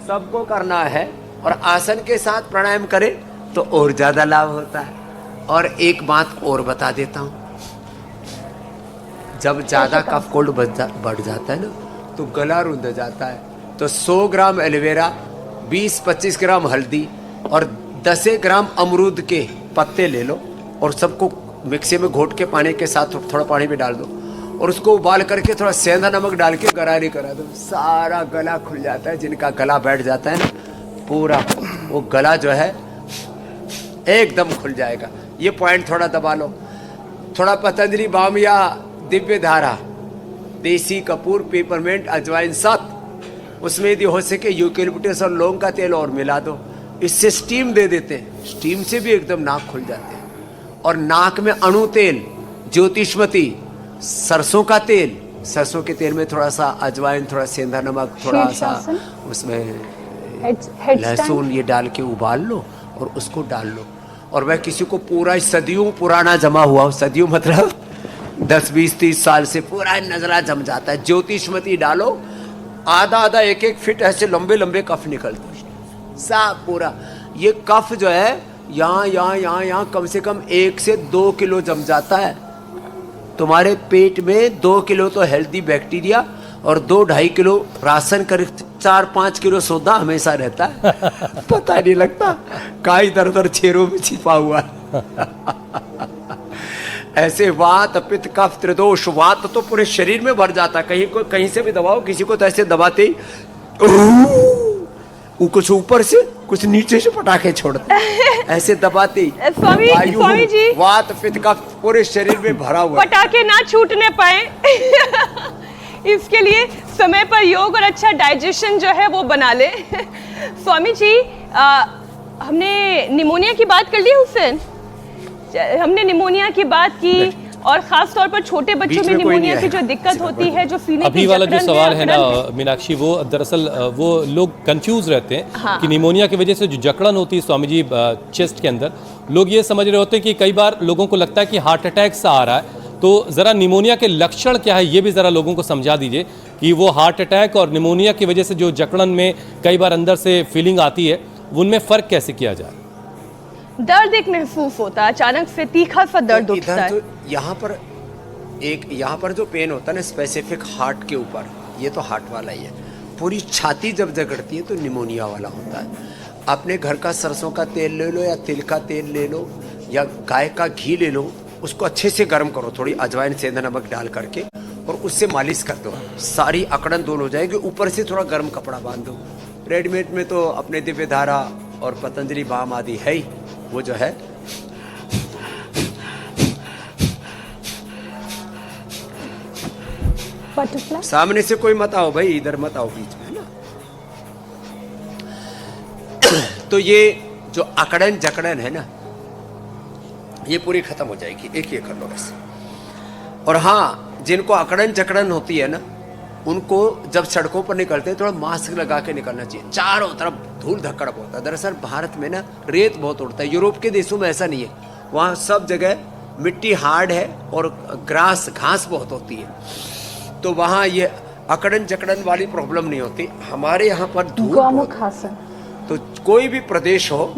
सबको करना है, और आसन के साथ प्राणायाम करें तो और ज्यादा लाभ होता है। और एक बात और बता देता हूं, जब ज्यादा कफ कोल्ड बढ़ जाता है ना तो गला रुंध जाता है, तो 100 ग्राम एलोवेरा, 20-25 ग्राम हल्दी और 10 ग्राम अमरूद के पत्ते ले लो, और सबको मिक्सी में घोट के पानी के साथ थोड़ा पानी में डाल दो, और उसको उबाल करके थोड़ा सेंधा नमक डाल के गरारी करा दो, सारा गला खुल जाता है। जिनका गला बैठ जाता है ना, पूरा वो गला जो है एकदम खुल जाएगा। ये पॉइंट थोड़ा दबा लो। थोड़ा पतंजलि बाम या दिव्य धारा, देसी कपूर, पेपरमेंट, अजवाइन, सत, उसमें यदि हो सके यूकेलिप्टस और लौंग का तेल और मिला दो, इससे स्टीम दे देते हैं, स्टीम से भी एकदम नाक खुल जाते हैं। और नाक में अणु तेल, ज्योतिष्मती, सरसों का तेल, सरसों के तेल में थोड़ा सा अजवाइन, थोड़ा सेंधा नमक, थोड़ा सा उसमें लहसुन ये डाल के उबाल लो और उसको डाल लो। और वह किसी को पूरा सदियों पुराना जमा हुआ हो, सदियों मतलब 10, 20, 30 साल से पूरा नजरा जम जाता है, ज्योतिष्मती डालो, आधा आधा 1-1 फीट ऐसे लंबे लंबे कफ निकलते हैं साफ पूरा। ये कफ जो है यहाँ कम से कम 1 से 2 किलो जम जाता है। तुम्हारे पेट में 2 किलो तो हेल्दी बैक्टीरिया और 2-2.5 किलो राशन कर 4-5 किलो सोदा हमेशा रहता है, पता नहीं लगता, काई दर छेरों में छिपा हुआ है। ऐसे वात, पित्त, कफ, त्रिदोष, वात तो पूरे शरीर में भर जाता है। कहीं से भी दबाओ किसी को तो ऐसे दबाते ही कुछ ऊपर से कुछ नीचे से पटाखे छोड़ते ऐसे दबाते ही स्वामी जी, वात, पित्त, कफ पूरे शरीर में भरा हुआ, पटाखे ना छूटने पाए इसके लिए समय पर योग और अच्छा डाइजेशन जो है वो बना ले। स्वामी जी, हमने निमोनिया की बात कर ली हुसैन, हमने निमोनिया की बात की और खास तौर पर छोटे बच्चों में निमोनिया की जो दिक्कत होती है, जो सीने अभी वाला जो सवाल है ना मीनाक्षी, वो दरअसल वो लोग कंफ्यूज रहते हैं। हाँ। कि निमोनिया की वजह से जो जकड़न होती है स्वामी जी चेस्ट के अंदर, लोग ये समझ रहे होते हैं कि कई बार लोगों को लगता है कि हार्ट अटैक सा आ रहा है। तो ज़रा निमोनिया के लक्षण क्या है ये भी ज़रा लोगों को समझा दीजिए कि वो हार्ट अटैक और निमोनिया की वजह से जो जकड़न में कई बार अंदर से फीलिंग आती है, उनमें फ़र्क कैसे किया जाए। दर्द एक महसूस होता है, अचानक से तीखा सा दर्द उठता है। यहाँ पर जो पेन होता है ना स्पेसिफिक हार्ट के ऊपर, ये तो हार्ट वाला ही है। पूरी छाती जब जकड़ती है तो निमोनिया वाला होता है। अपने घर का सरसों का तेल ले लो या तिल का तेल ले लो या गाय का घी ले लो, उसको अच्छे से गर्म करो, थोड़ी अजवाइन, सेंधा नमक डाल करके, और उससे मालिश कर दो, सारी अकड़न दूर हो जाएगी। ऊपर से थोड़ा गर्म कपड़ा बांध दो। रेडीमेड में तो अपने दिव्य धारा और पतंजलि बाम आदि है ही, वो जो है सामने से कोई मत आओ भाई, इधर मत आओ बीच में ना। तो ये जो अकड़न जकड़न है ना, ये पूरी खत्म हो जाएगी, एक ये कर लो बस। और हाँ, जिनको अकड़न जकड़न होती है ना, उनको जब सड़कों पर निकलते हैं थोड़ा मास्क लगा के निकलना चाहिए। चारों तरफ धूल धक्कड़ बहुत है। दरअसल भारत में ना रेत बहुत उड़ता है, यूरोप के देशों में ऐसा नहीं है। वहाँ सब जगह मिट्टी हार्ड है और घास बहुत होती है, तो वहाँ ये अकड़न जकड़न वाली प्रॉब्लम नहीं होती। हमारे यहाँ पर धूल, तो कोई भी प्रदेश हो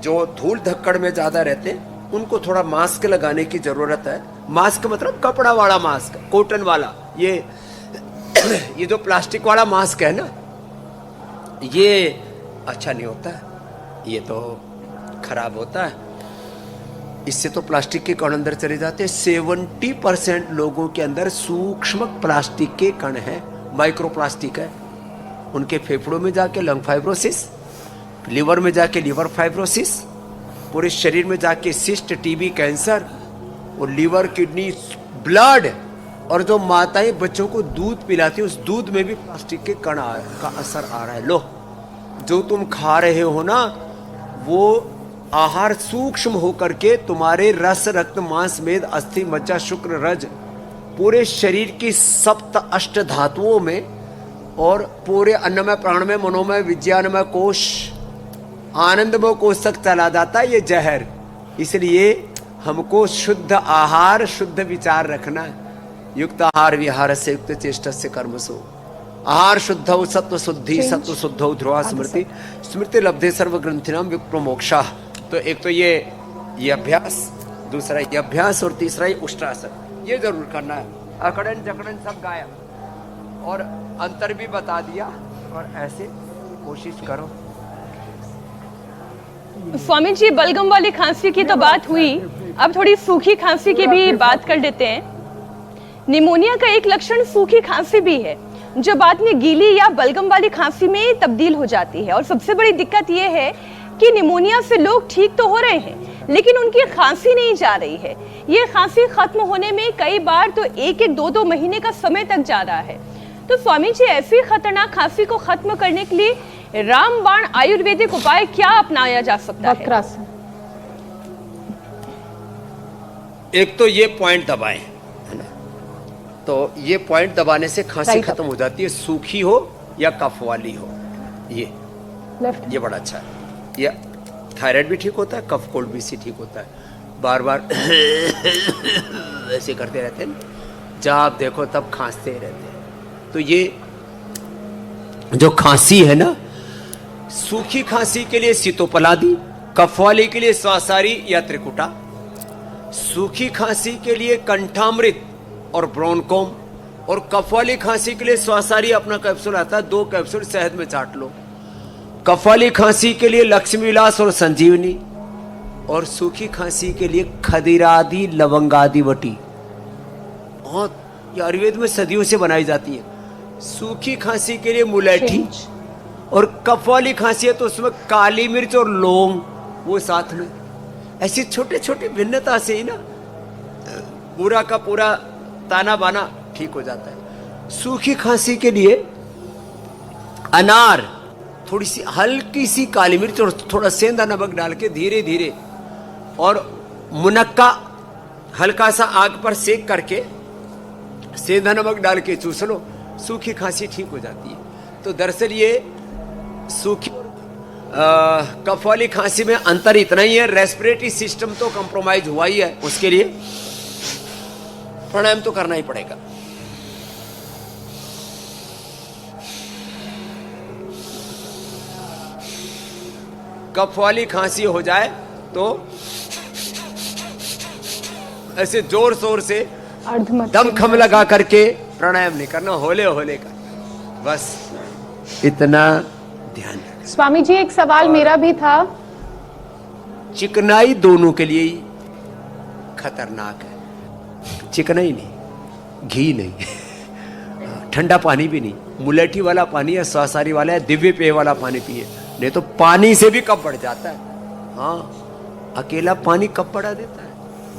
जो धूल धक्कड़ में ज्यादा रहते हैं, उनको थोड़ा मास्क लगाने की जरूरत है। मास्क मतलब कपड़ा वाला मास्क, कॉटन वाला। ये जो प्लास्टिक वाला मास्क है ना, ये अच्छा नहीं होता है, ये तो खराब होता है। इससे तो प्लास्टिक के कण अंदर चले जाते हैं। 70% लोगों के अंदर सूक्ष्म प्लास्टिक के कण हैं, माइक्रो प्लास्टिक है। उनके फेफड़ों में जाके लंग फाइब्रोसिस, लिवर में जाके लिवर फाइब्रोसिस, पूरे शरीर में जाके सिस्ट, टीबी, कैंसर, और लिवर, किडनी, ब्लड। और जो माताएं बच्चों को दूध पिलाती है, उस दूध में भी प्लास्टिक के कण का असर आ रहा है। लो, जो तुम खा रहे हो ना, वो आहार सूक्ष्म होकर के तुम्हारे रस, रक्त, मांस, मेद, अस्थि, मज्जा, शुक्र, रज, पूरे शरीर की सप्त अष्ट धातुओं में और पूरे अन्नमय, प्राणमय, मनोमय, विज्ञानमय कोश, आनंदमय कोश तक चला जाता है ये जहर। इसलिए हमको शुद्ध आहार, शुद्ध विचार रखना है। युक्त आहार विहार से युक्त चेष्टा से कर्मसु। आहार शुद्ध सत्व शुद्धि, सत्व शुद्ध ध्रुवा स्मृति, स्मृति लब्धे सर्व ग्रंथिनाम विप्र मोक्षा। तो एक तो ये अभ्यास, दूसरा ये अभ्यास, और तीसरा ये उष्ट्रासन। ये जरूर करना है। अकड़न जकड़न सब गायब, और अंतर भी बता दिया। और ऐसे कोशिश करो। स्वामी जी, बलगम वाली खांसी की तो बात हुई, अब थोड़ी सूखी खांसी की भी बात कर लेते हैं। निमोनिया का एक लक्षण सूखी खांसी भी है, जो बाद में गीली या बलगम वाली खांसी में तब्दील हो जाती है। और सबसे बड़ी दिक्कत यह है कि निमोनिया से लोग ठीक तो हो रहे हैं, लेकिन उनकी खांसी नहीं जा रही है। ये खांसी खत्म होने में कई बार तो 1-2 महीने का समय तक जा रहा है। तो स्वामी जी, ऐसी खतरनाक खांसी को खत्म करने के लिए रामबाण आयुर्वेदिक उपाय क्या अपनाया जा सकता है? वक्रासन। एक तो ये पॉइंट दबाएं, है ना, तो ये पॉइंट दबाने से खांसी Right. खत्म हो जाती है, सूखी हो या कफ वाली हो। ये लेफ्ट। ये बड़ा अच्छा है, ये थायराइड भी ठीक होता है, कफ कोल्ड भी से ठीक होता है। बार बार ऐसे करते रहते हैं, जब आप देखो तब खांसते रहते हैं। तो ये जो खांसी है ना, सूखी खांसी के लिए सीतोपलादी, कफ वाली के लिए स्वासारी या त्रिकुटा, सूखी खांसी के लिए कंठामृत और ब्रोनकोम, और कफ वाली खांसी के लिए स्वासारी अपना कैप्सूल आता है, 2 कैप्सूल शहद में चाट लो। कफ वाली खांसी के लिए लक्ष्मी विलास और संजीवनी, और सूखी खांसी के लिए खदिरादि लवंगादि वटी। बहुत ये आयुर्वेद में सदियों से बनाई जाती है। सूखी खांसी के लिए मुलैठी, और कफ वाली खांसी है तो उसमें काली मिर्च और लौंग वो साथ में। ऐसी छोटे छोटे भिन्नता से ही ना पूरा का पूरा ताना बाना ठीक हो जाता है। सूखी खांसी के लिए अनार, थोड़ी सी हल्की सी काली मिर्च और थोड़ा सेंधा नमक डाल के धीरे धीरे, और मुनक्का हल्का सा आग पर सेक करके सेंधा नमक डाल के चूस लो, सूखी खांसी ठीक हो जाती है। तो दरअसल ये सूखी कफ वाली खांसी में अंतर इतना ही है, रेस्पिरेटरी सिस्टम तो कंप्रोमाइज हुआ ही है, उसके लिए प्राणायाम तो करना ही पड़ेगा। कफ वाली खांसी हो जाए तो ऐसे जोर शोर से दम खम लगा करके प्राणायाम नहीं करना, होले होले का, बस इतना ध्यान रखें। स्वामी जी एक सवाल मेरा भी था। चिकनाई दोनों के लिए ही खतरनाक है। चिकनाई नहीं, घी नहीं, ठंडा पानी भी नहीं, मुलेठी वाला पानी या स्वासारी वाला या दिव्य पेय वाला पानी पिए, नहीं तो पानी से भी कफ बढ़ जाता है। हाँ, अकेला पानी कफ बढ़ा देता है।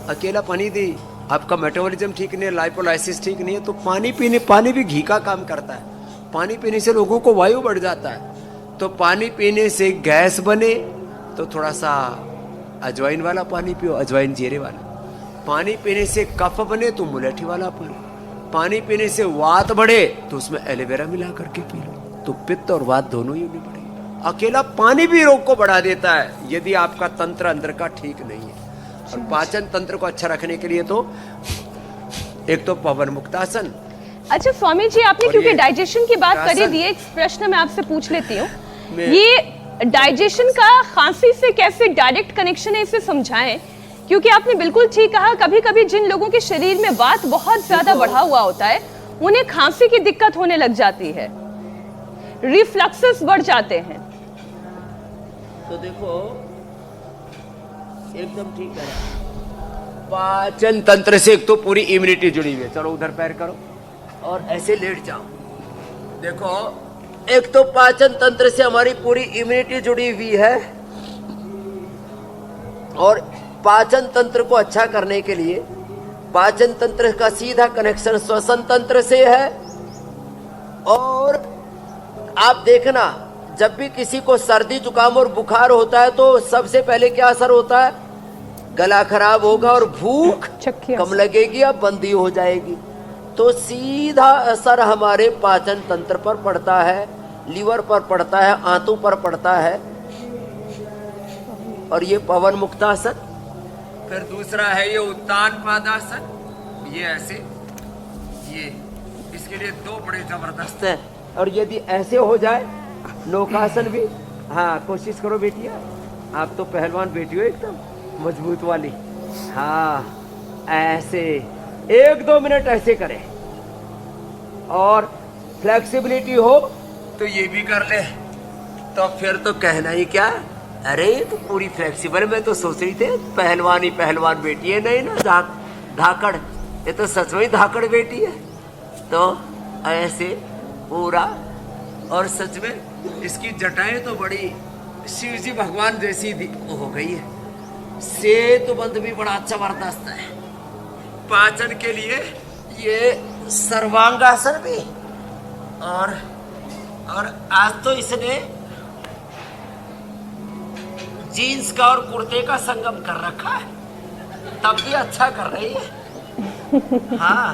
अकेला पानी दे, आपका मेटाबॉलिज्म ठीक नहीं है, लाइपोलाइसिस ठीक नहीं है, तो पानी भी घी का काम करता है। पानी पीने से लोगों को वायु बढ़ जाता है, तो पानी पीने से गैस बने तो थोड़ा सा अजवाइन वाला पानी पियो, अजवाइन जीरे वाला। पानी पीने से कफ बने तो मुलेठी वाला पियो। पानी पीने से वात बढ़े तो उसमें एलोवेरा मिला करके पी लो, तो पित्त और वात दोनों ही नहीं बढ़ेगी। अकेला पानी भी रोग को बढ़ा देता है यदि आपका तंत्र अंदर का ठीक नहीं है। और पाचन तंत्र को अच्छा रखने के लिए तो एक तो पवन मुक्तासन। अच्छा स्वामी जी, आपने क्योंकि डाइजेशन की बात करी दी है, एक प्रश्न मैं आपसे पूछ लेती हूँ। ये डाइजेशन का खांसी से कैसे डायरेक्ट कनेक्शन है, इसे समझाएं। क्योंकि आपने बिल्कुल ठीक कहा, कभी कभी जिन लोगों के शरीर में वात बहुत ज्यादा बढ़ा हुआ होता है, उन्हें खांसी की दिक्कत होने लग जाती है, रिफ्लक्सेस बढ़ जाते हैं। तो देखो एकदम ठीक है, पाचन तंत्र से एक तो पूरी इम्यूनिटी जुड़ी हुई है। चलो उधर पैर करो और ऐसे लेट जाओ। देखो एक तो पाचन तंत्र से हमारी पूरी इम्यूनिटी जुड़ी हुई है, और पाचन तंत्र को अच्छा करने के लिए पाचन तंत्र का सीधा कनेक्शन श्वसन तंत्र से है। और आप देखना, जब भी किसी को सर्दी जुकाम और बुखार होता है तो सबसे पहले क्या असर होता है? गला खराब होगा और भूख कम लगेगी या बंदी हो जाएगी। तो सीधा असर हमारे पाचन तंत्र पर पड़ता है, लीवर पर पड़ता है, आंतों पर पड़ता है। और ये पवन मुक्तासन। फिर दूसरा है ये उत्तान पादासन, ये ऐसे, ये इसके लिए दो बड़े जबरदस्त है। और यदि ऐसे हो जाए नौकासन भी, हाँ कोशिश करो बेटिया, आप तो पहलवान बेटी हो एकदम मजबूत वाली। हाँ ऐसे 1-2 मिनट ऐसे करें, और फ्लेक्सिबिलिटी हो तो ये भी कर ले, तो फिर तो कहना ही क्या। अरे तो पूरी फ्लेक्सिबल, मैं तो सोच रही थी पहलवान बेटी है, नहीं ना धाकड़, ये तो सच में धाकड़ बेटी है। तो ऐसे पूरा, और सच में इसकी जटाएं तो बड़ी शिव जी भगवान जैसी हो गई है। सेतुबंध भी बड़ा अच्छा बर्दाश्त है। पाचन के लिए ये सर्वांगासन भी, और आज तो इसने जीन्स का और कुर्ते का संगम कर रखा है, तब भी अच्छा कर रही है। हाँ,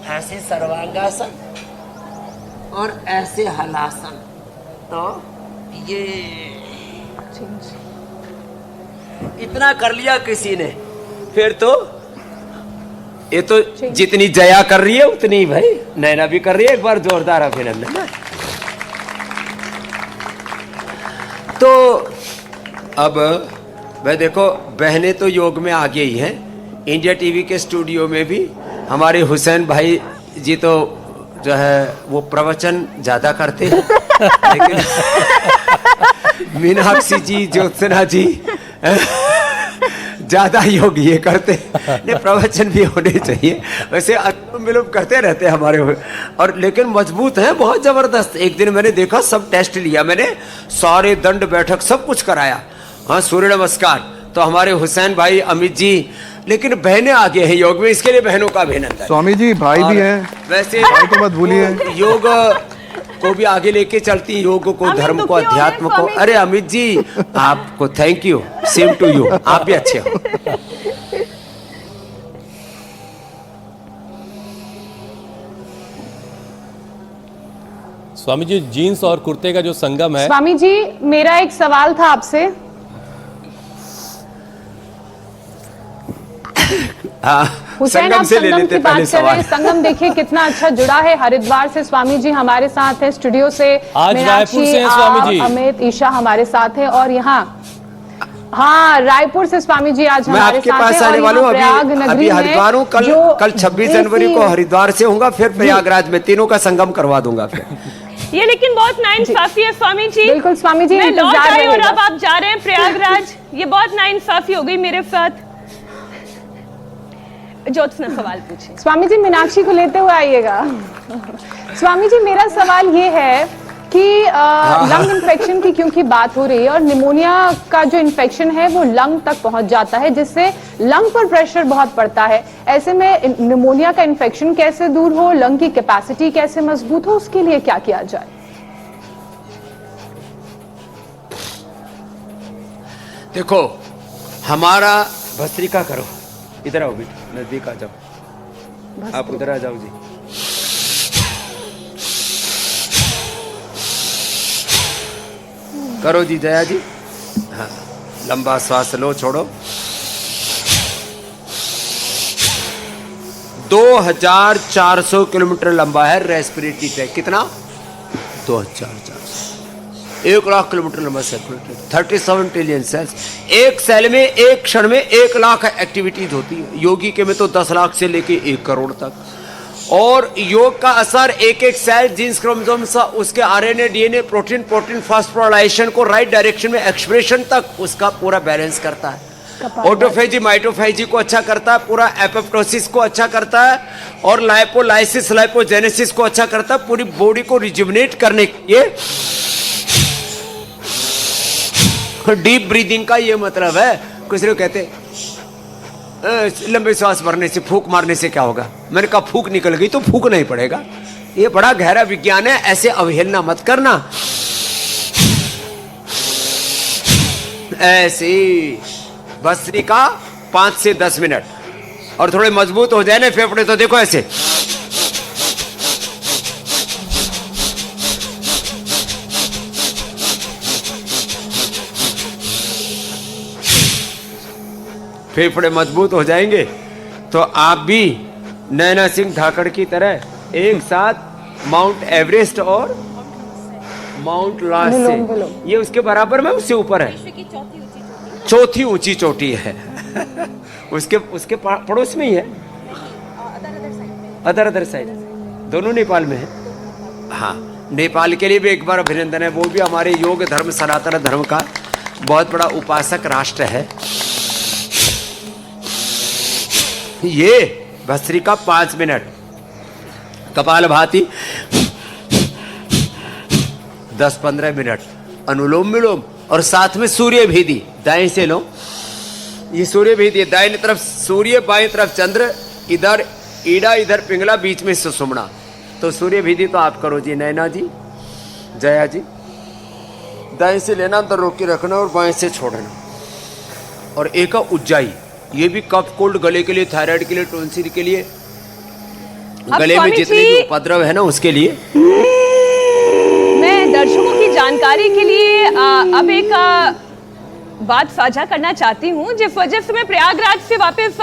ऐसे सर्वांगासन और ऐसे हलासन, तो ये इतना कर लिया किसी ने, फिर तो ये तो जितनी जया कर रही है उतनी भाई नैना भी कर रही है। एक बार जोरदार अभिनंदन। तो अब वह देखो, बहनें तो योग में आगे ही हैं। इंडिया टीवी के स्टूडियो में भी हमारे हुसैन भाई जी तो जो है वो प्रवचन ज्यादा करते हैं, लेकिन मीनाक्षी जी, ज्योत्सना जी ज्यादा योग ये करते हैं। प्रवचन भी होने चाहिए, वैसे अनुलोम विलोम करते रहते हैं हमारे, और लेकिन मजबूत हैं बहुत जबरदस्त। एक दिन मैंने देखा, सब टेस्ट लिया मैंने, सारे दंड बैठक सब कुछ कराया। हाँ, सूर्य नमस्कार तो हमारे हुसैन भाई, अमित जी, लेकिन बहनें आगे हैं योग में, इसके लिए बहनों का अभिनंदन। स्वामी जी भाई भी हैं, वैसे भाई तो मत भूलिए, योग को भी आगे लेके चलती, योग को, धर्म को, अध्यात्म को। अरे अमित जी आपको thank you, same to you, आप भी अच्छे हो। स्वामी जी, जीन्स और कुर्ते का जो संगम है, स्वामी जी मेरा एक सवाल था आपसे। हुसैन, आप संगम की बात कर रहे हैं, संगम देखिए कितना अच्छा जुड़ा है। हरिद्वार से स्वामी जी हमारे साथ हैं, स्टूडियो से आज रायपुर से हैं स्वामी जी, अमित, ईशा हमारे साथ है, और यहाँ हाँ रायपुर से स्वामी जी आज हमारे साथ हैं। आने वालों अभी हरिद्वार हूँ, कल 26 जनवरी को हरिद्वार से होऊंगा, फिर प्रयागराज में, तीनों का संगम करवा दूंगा फिर। ये लेकिन बहुत नाइंसाफी है स्वामी जी। बिल्कुल स्वामी जी, मैं लौट आई और अब आप जा रहे हैं प्रयागराज, ये बहुत नाइंसाफी हो गई मेरे साथ। ज्योत्सना सवाल पूछे। स्वामी जी मीनाक्षी को लेते हुए आइएगा। स्वामी जी मेरा सवाल ये है कि लंग इन्फेक्शन की क्योंकि बात हो रही है, और निमोनिया का जो इन्फेक्शन है वो लंग तक पहुंच जाता है, जिससे लंग पर प्रेशर बहुत पड़ता है। ऐसे में निमोनिया का इन्फेक्शन कैसे दूर हो, लंग की कैपेसिटी कैसे मजबूत हो, उसके लिए क्या किया जाए? देखो, हमारा भस्त्रिका करो, इधर आओ बेटा, नजदीक आ जाओ, आप उधर आ जाओ जी। करो जी जया जी। हाँ, लंबा श्वास लो, छोड़ो। 2400 किलोमीटर लंबा है रेस्पिरेटरी ट्रैक। कितना? 2400, 1 लाख किलोमीटर लंबा सर्कुलेटरी, 37 ट्रिलियन सेल्स। एक सेल में एक क्षण में 1 लाख एक्टिविटीज होती है। योगी के में तो 10 लाख से लेके 1 करोड़ तक। और योग का असर एक एक सेल, जीन्स, क्रोमोसोम, उसके आरएनए, डीएनए, प्रोटीन, फास्फोराइलेशन को राइट डायरेक्शन में एक्सप्रेशन तक उसका पूरा बैलेंस करता है। ऑटोफेजी, माइटोफेजी को अच्छा करता है, पूरा एपोप्टोसिस को अच्छा करता है, और लाइपोलाइसिस, लाइपोजेनेसिस को अच्छा करता है। पूरी बॉडी को रिजुविनेट करने के लिए डीप ब्रीदिंग का ये मतलब है। कुछ लोग कहते लंबे सांस भरने से, फूंक मारने से क्या होगा? मैंने कहा फूंक निकल गई तो फूंकना ही पड़ेगा। ये बड़ा गहरा विज्ञान है, ऐसे अवहेलना मत करना। ऐसे भस्त्रिका 5 से 10 मिनट, और थोड़े मजबूत हो जाए ना फेफड़े तो देखो ऐसे। फेफड़े मजबूत हो जाएंगे तो आप भी नैना सिंह धाकड़ की तरह एक साथ माउंट एवरेस्ट और माउंट लास से, ये उसके बराबर में, उससे ऊपर है, चौथी ऊंची चोटी है। उसके पड़ोस में ही है, अदर साइड, दोनों नेपाल में है। हाँ, नेपाल के लिए भी एक बार अभिनंदन है। वो भी हमारे योग धर्म, सनातन धर्म का बहुत बड़ा उपासक राष्ट्र है। ये भस्त्रिका 5 मिनट, कपालभाति 10-15 मिनट, अनुलोम विलोम, और साथ में सूर्य भेदी दाएं से लो। ये सूर्य भेदी, दाएं तरफ सूर्य, बाएं तरफ चंद्र, इधर ईड़ा, इधर पिंगला, बीच में सुषुम्ना। तो सूर्य भेदी तो आप करो जी, नैना जी, जया जी। दाएं से लेना, अंदर रोक के रखना और बाएं से छोड़ना। और एक है उज्जाई, ये भी कफ कोल्ड, गले के लिए, थायराइड के लिए, टॉन्सिल के लिए, गले में जितने भी उपद्रव है ना उसके लिए। मैं दर्शकों की जानकारी के लिए अब एक बात साझा करना चाहती हूँ। जिस वजह से मैं प्रयागराज से वापस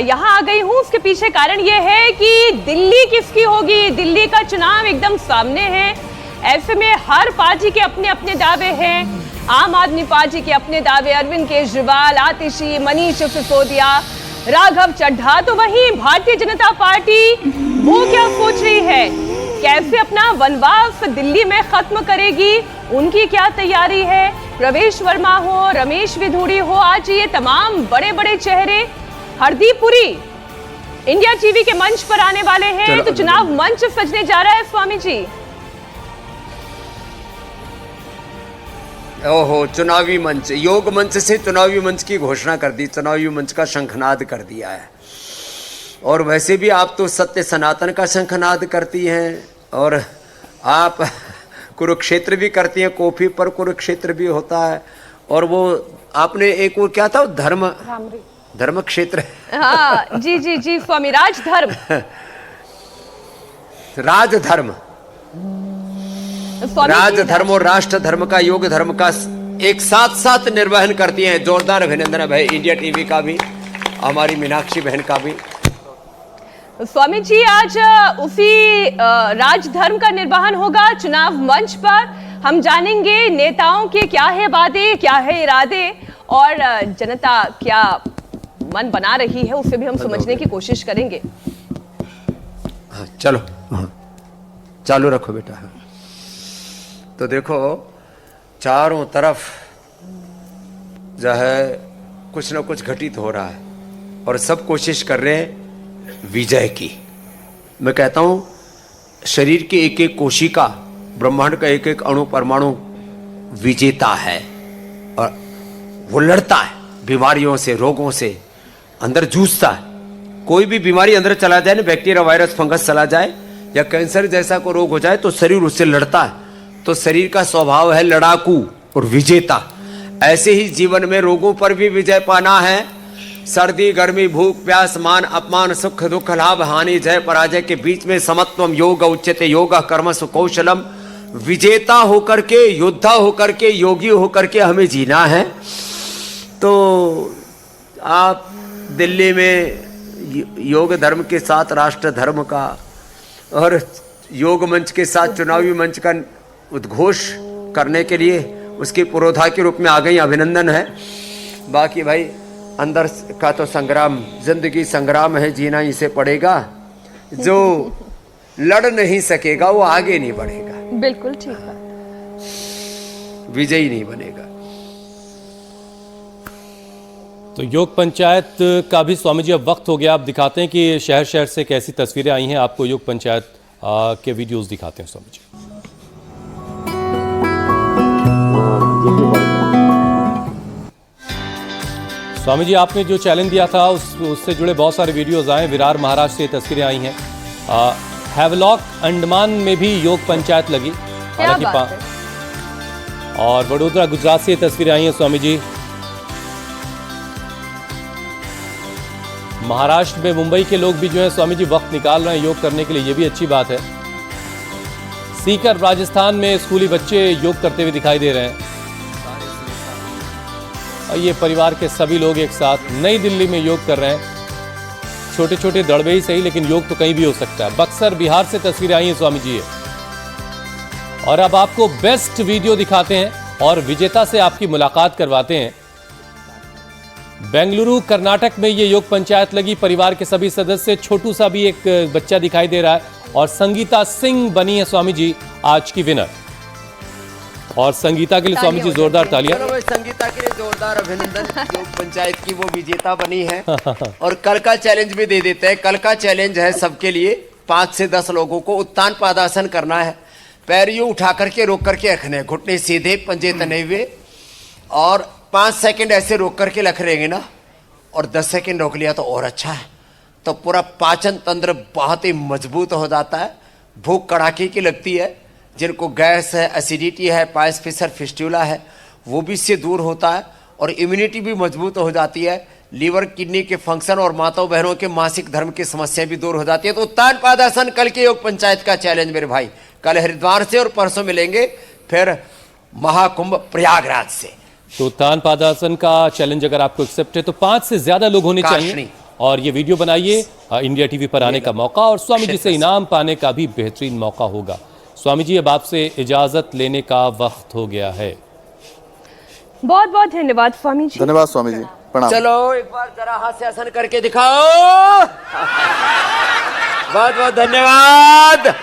यहाँ आ गई हूँ, उसके पीछे कारण ये है कि दिल्ली किसकी होगी। दिल्ली का चुनाव एकदम सामने है। ऐसे में हर पार्टी के अपने अपने दावे हैं। आम आदमी पार्टी के अपने दावे, अरविंद केजरीवाल, आतिशी, मनीष सिसोदिया, राघव चड्ढा। तो वहीं भारतीय जनता पार्टी वो क्या सोच रही है, कैसे अपना वनवास दिल्ली में खत्म करेगी, उनकी क्या तैयारी है। प्रवेश वर्मा हो, रमेश विधूड़ी हो, आज ये तमाम बड़े बड़े चेहरे हरदीप पुरी इंडिया टीवी के मंच पर आने वाले हैं। तो चुनाव मंच सजने जा रहा है स्वामी जी। ओहो, चुनावी मंच, योग मंच से चुनावी मंच की घोषणा कर दी, चुनावी मंच का शंखनाद कर दिया है। और वैसे भी आप तो सत्य सनातन का शंखनाद करती हैं, और आप कुरुक्षेत्र भी करती हैं, कॉफी पर कुरुक्षेत्र भी होता है। और वो आपने एक वो क्या था, धर्म क्षेत्र। हाँ जी जी जी स्वामी, राजधर्म। राजधर्म, राजधर्म और राष्ट्र धर्म का, योग धर्म का एक साथ साथ निर्वहन करती हैं। जोरदार अभिनंदन है भाई इंडिया टीवी का भी, हमारी मीनाक्षी बहन का भी। स्वामी जी, आज उसी राजधर्म का निर्वहन होगा चुनाव मंच पर। हम जानेंगे नेताओं के क्या है वादे, क्या है इरादे, और जनता क्या मन बना रही है, उसे भी हम समझने की कोशिश करेंगे। हाँ, चलो चालू रखो बेटा। तो देखो, चारों तरफ जो है कुछ ना कुछ घटित हो रहा है, और सब कोशिश कर रहे हैं विजय की। मैं कहता हूं, शरीर की एक एक कोशिका, ब्रह्मांड का एक एक अणु परमाणु विजेता है, और वो लड़ता है बीमारियों से, रोगों से, अंदर जूझता है। कोई भी बीमारी अंदर चला जाए ना, बैक्टीरिया, वायरस, फंगस चला जाए, या कैंसर जैसा कोई रोग हो जाए, तो शरीर उससे लड़ता है। तो शरीर का स्वभाव है लड़ाकू और विजेता। ऐसे ही जीवन में रोगों पर भी विजय पाना है। सर्दी, गर्मी, भूख, प्यास, मान, अपमान, सुख, दुख, लाभ, हानि, जय पराजय के बीच में समत्वम योग उच्यते योग कर्मसु कौशलम। विजेता होकर के, योद्धा होकर के, योगी होकर के हमें जीना है। तो आप दिल्ली में योग धर्म के साथ राष्ट्र धर्म का, और योग मंच के साथ चुनावी मंच का उद्घोष करने के लिए उसकी पुरोधा के रूप में आ गई। अभिनंदन है। बाकी भाई अंदर का तो संग्राम, जिंदगी संग्राम है, जीना इसे पड़ेगा। जो लड़ नहीं सकेगा वो आगे नहीं बढ़ेगा। बिल्कुल ठीक बात। विजयी नहीं बनेगा। तो योग पंचायत का भी स्वामी जी अब वक्त हो गया। आप दिखाते हैं कि शहर शहर से कैसी तस्वीरें आई हैं। आपको योग पंचायत के वीडियोस दिखाते हैं स्वामी जी। स्वामी जी, आपने जो चैलेंज दिया था उससे जुड़े बहुत सारे वीडियोस आए। विरार महाराष्ट्र से तस्वीरें आई हैं। हैवलॉक अंडमान में भी योग पंचायत लगी, हालांकि और वडोदरा गुजरात से तस्वीरें आई हैं स्वामी जी। महाराष्ट्र में मुंबई के लोग भी जो है स्वामी जी वक्त निकाल रहे हैं योग करने के लिए, ये भी अच्छी बात है। सीकर राजस्थान में स्कूली बच्चे योग करते हुए दिखाई दे रहे हैं, और ये परिवार के सभी लोग एक साथ नई दिल्ली में योग कर रहे हैं। छोटे छोटे दड़बे ही सही, लेकिन योग तो कहीं भी हो सकता है। बक्सर बिहार से तस्वीरें आई हैं स्वामी जी। और अब आपको बेस्ट वीडियो दिखाते हैं और विजेता से आपकी मुलाकात करवाते हैं। बेंगलुरु कर्नाटक में ये योग पंचायत लगी। परिवार के सभी सदस्य, छोटू सा भी एक बच्चा दिखाई दे रहा है, और संगीता सिंह बनी है स्वामी जी आज की विनर। और संगीता के लिए स्वामी जी जोरदार तालियां। संगीता के लिए जोरदार अभिनंदन। योग पंचायत की वो विजेता बनी है। और कल का चैलेंज भी दे देते हैं। कल का चैलेंज है सबके लिए, 5 से 10 लोगों को उत्तान पादासन करना है। पैर यूं उठा करके रोक करके रखने, घुटने सीधे, पंजे तने हुए, और 5 सेकंड ऐसे रोक करके रख रहेंगे ना, और 10 सेकंड रोक लिया तो और अच्छा है। तो पूरा पाचन तंत्र बहुत ही मजबूत हो जाता है। भूख कड़ाके की लगती है, जिनको गैस है, एसिडिटी है, पाइल्स, फिशर, फिस्टुला है, वो भी इससे दूर होता है और इम्यूनिटी भी मजबूत हो जाती है। लीवर, किडनी के फंक्शन और माताओं बहनों के मासिक धर्म की समस्या भी दूर हो जाती है। तो उत्तान पादासन कल के योग पंचायत का चैलेंज मेरे भाई, कल हरिद्वार से और परसों मिलेंगे फिर महाकुंभ प्रयागराज से। तो उत्तान पादासन का चैलेंज अगर आपको एक्सेप्ट है तो 5 से ज्यादा लोग होने चाहिए काशनी। और ये वीडियो बनाइए, इंडिया टीवी पर आने का मौका और स्वामी जी से इनाम पाने का भी बेहतरीन मौका होगा। स्वामी जी, अब आपसे इजाजत लेने का वक्त हो गया है। बहुत बहुत धन्यवाद स्वामी जी। धन्यवाद स्वामी जी, प्रणाम। चलो एक बार जरा हास्यासन करके दिखाओ। बहुत बहुत धन्यवाद।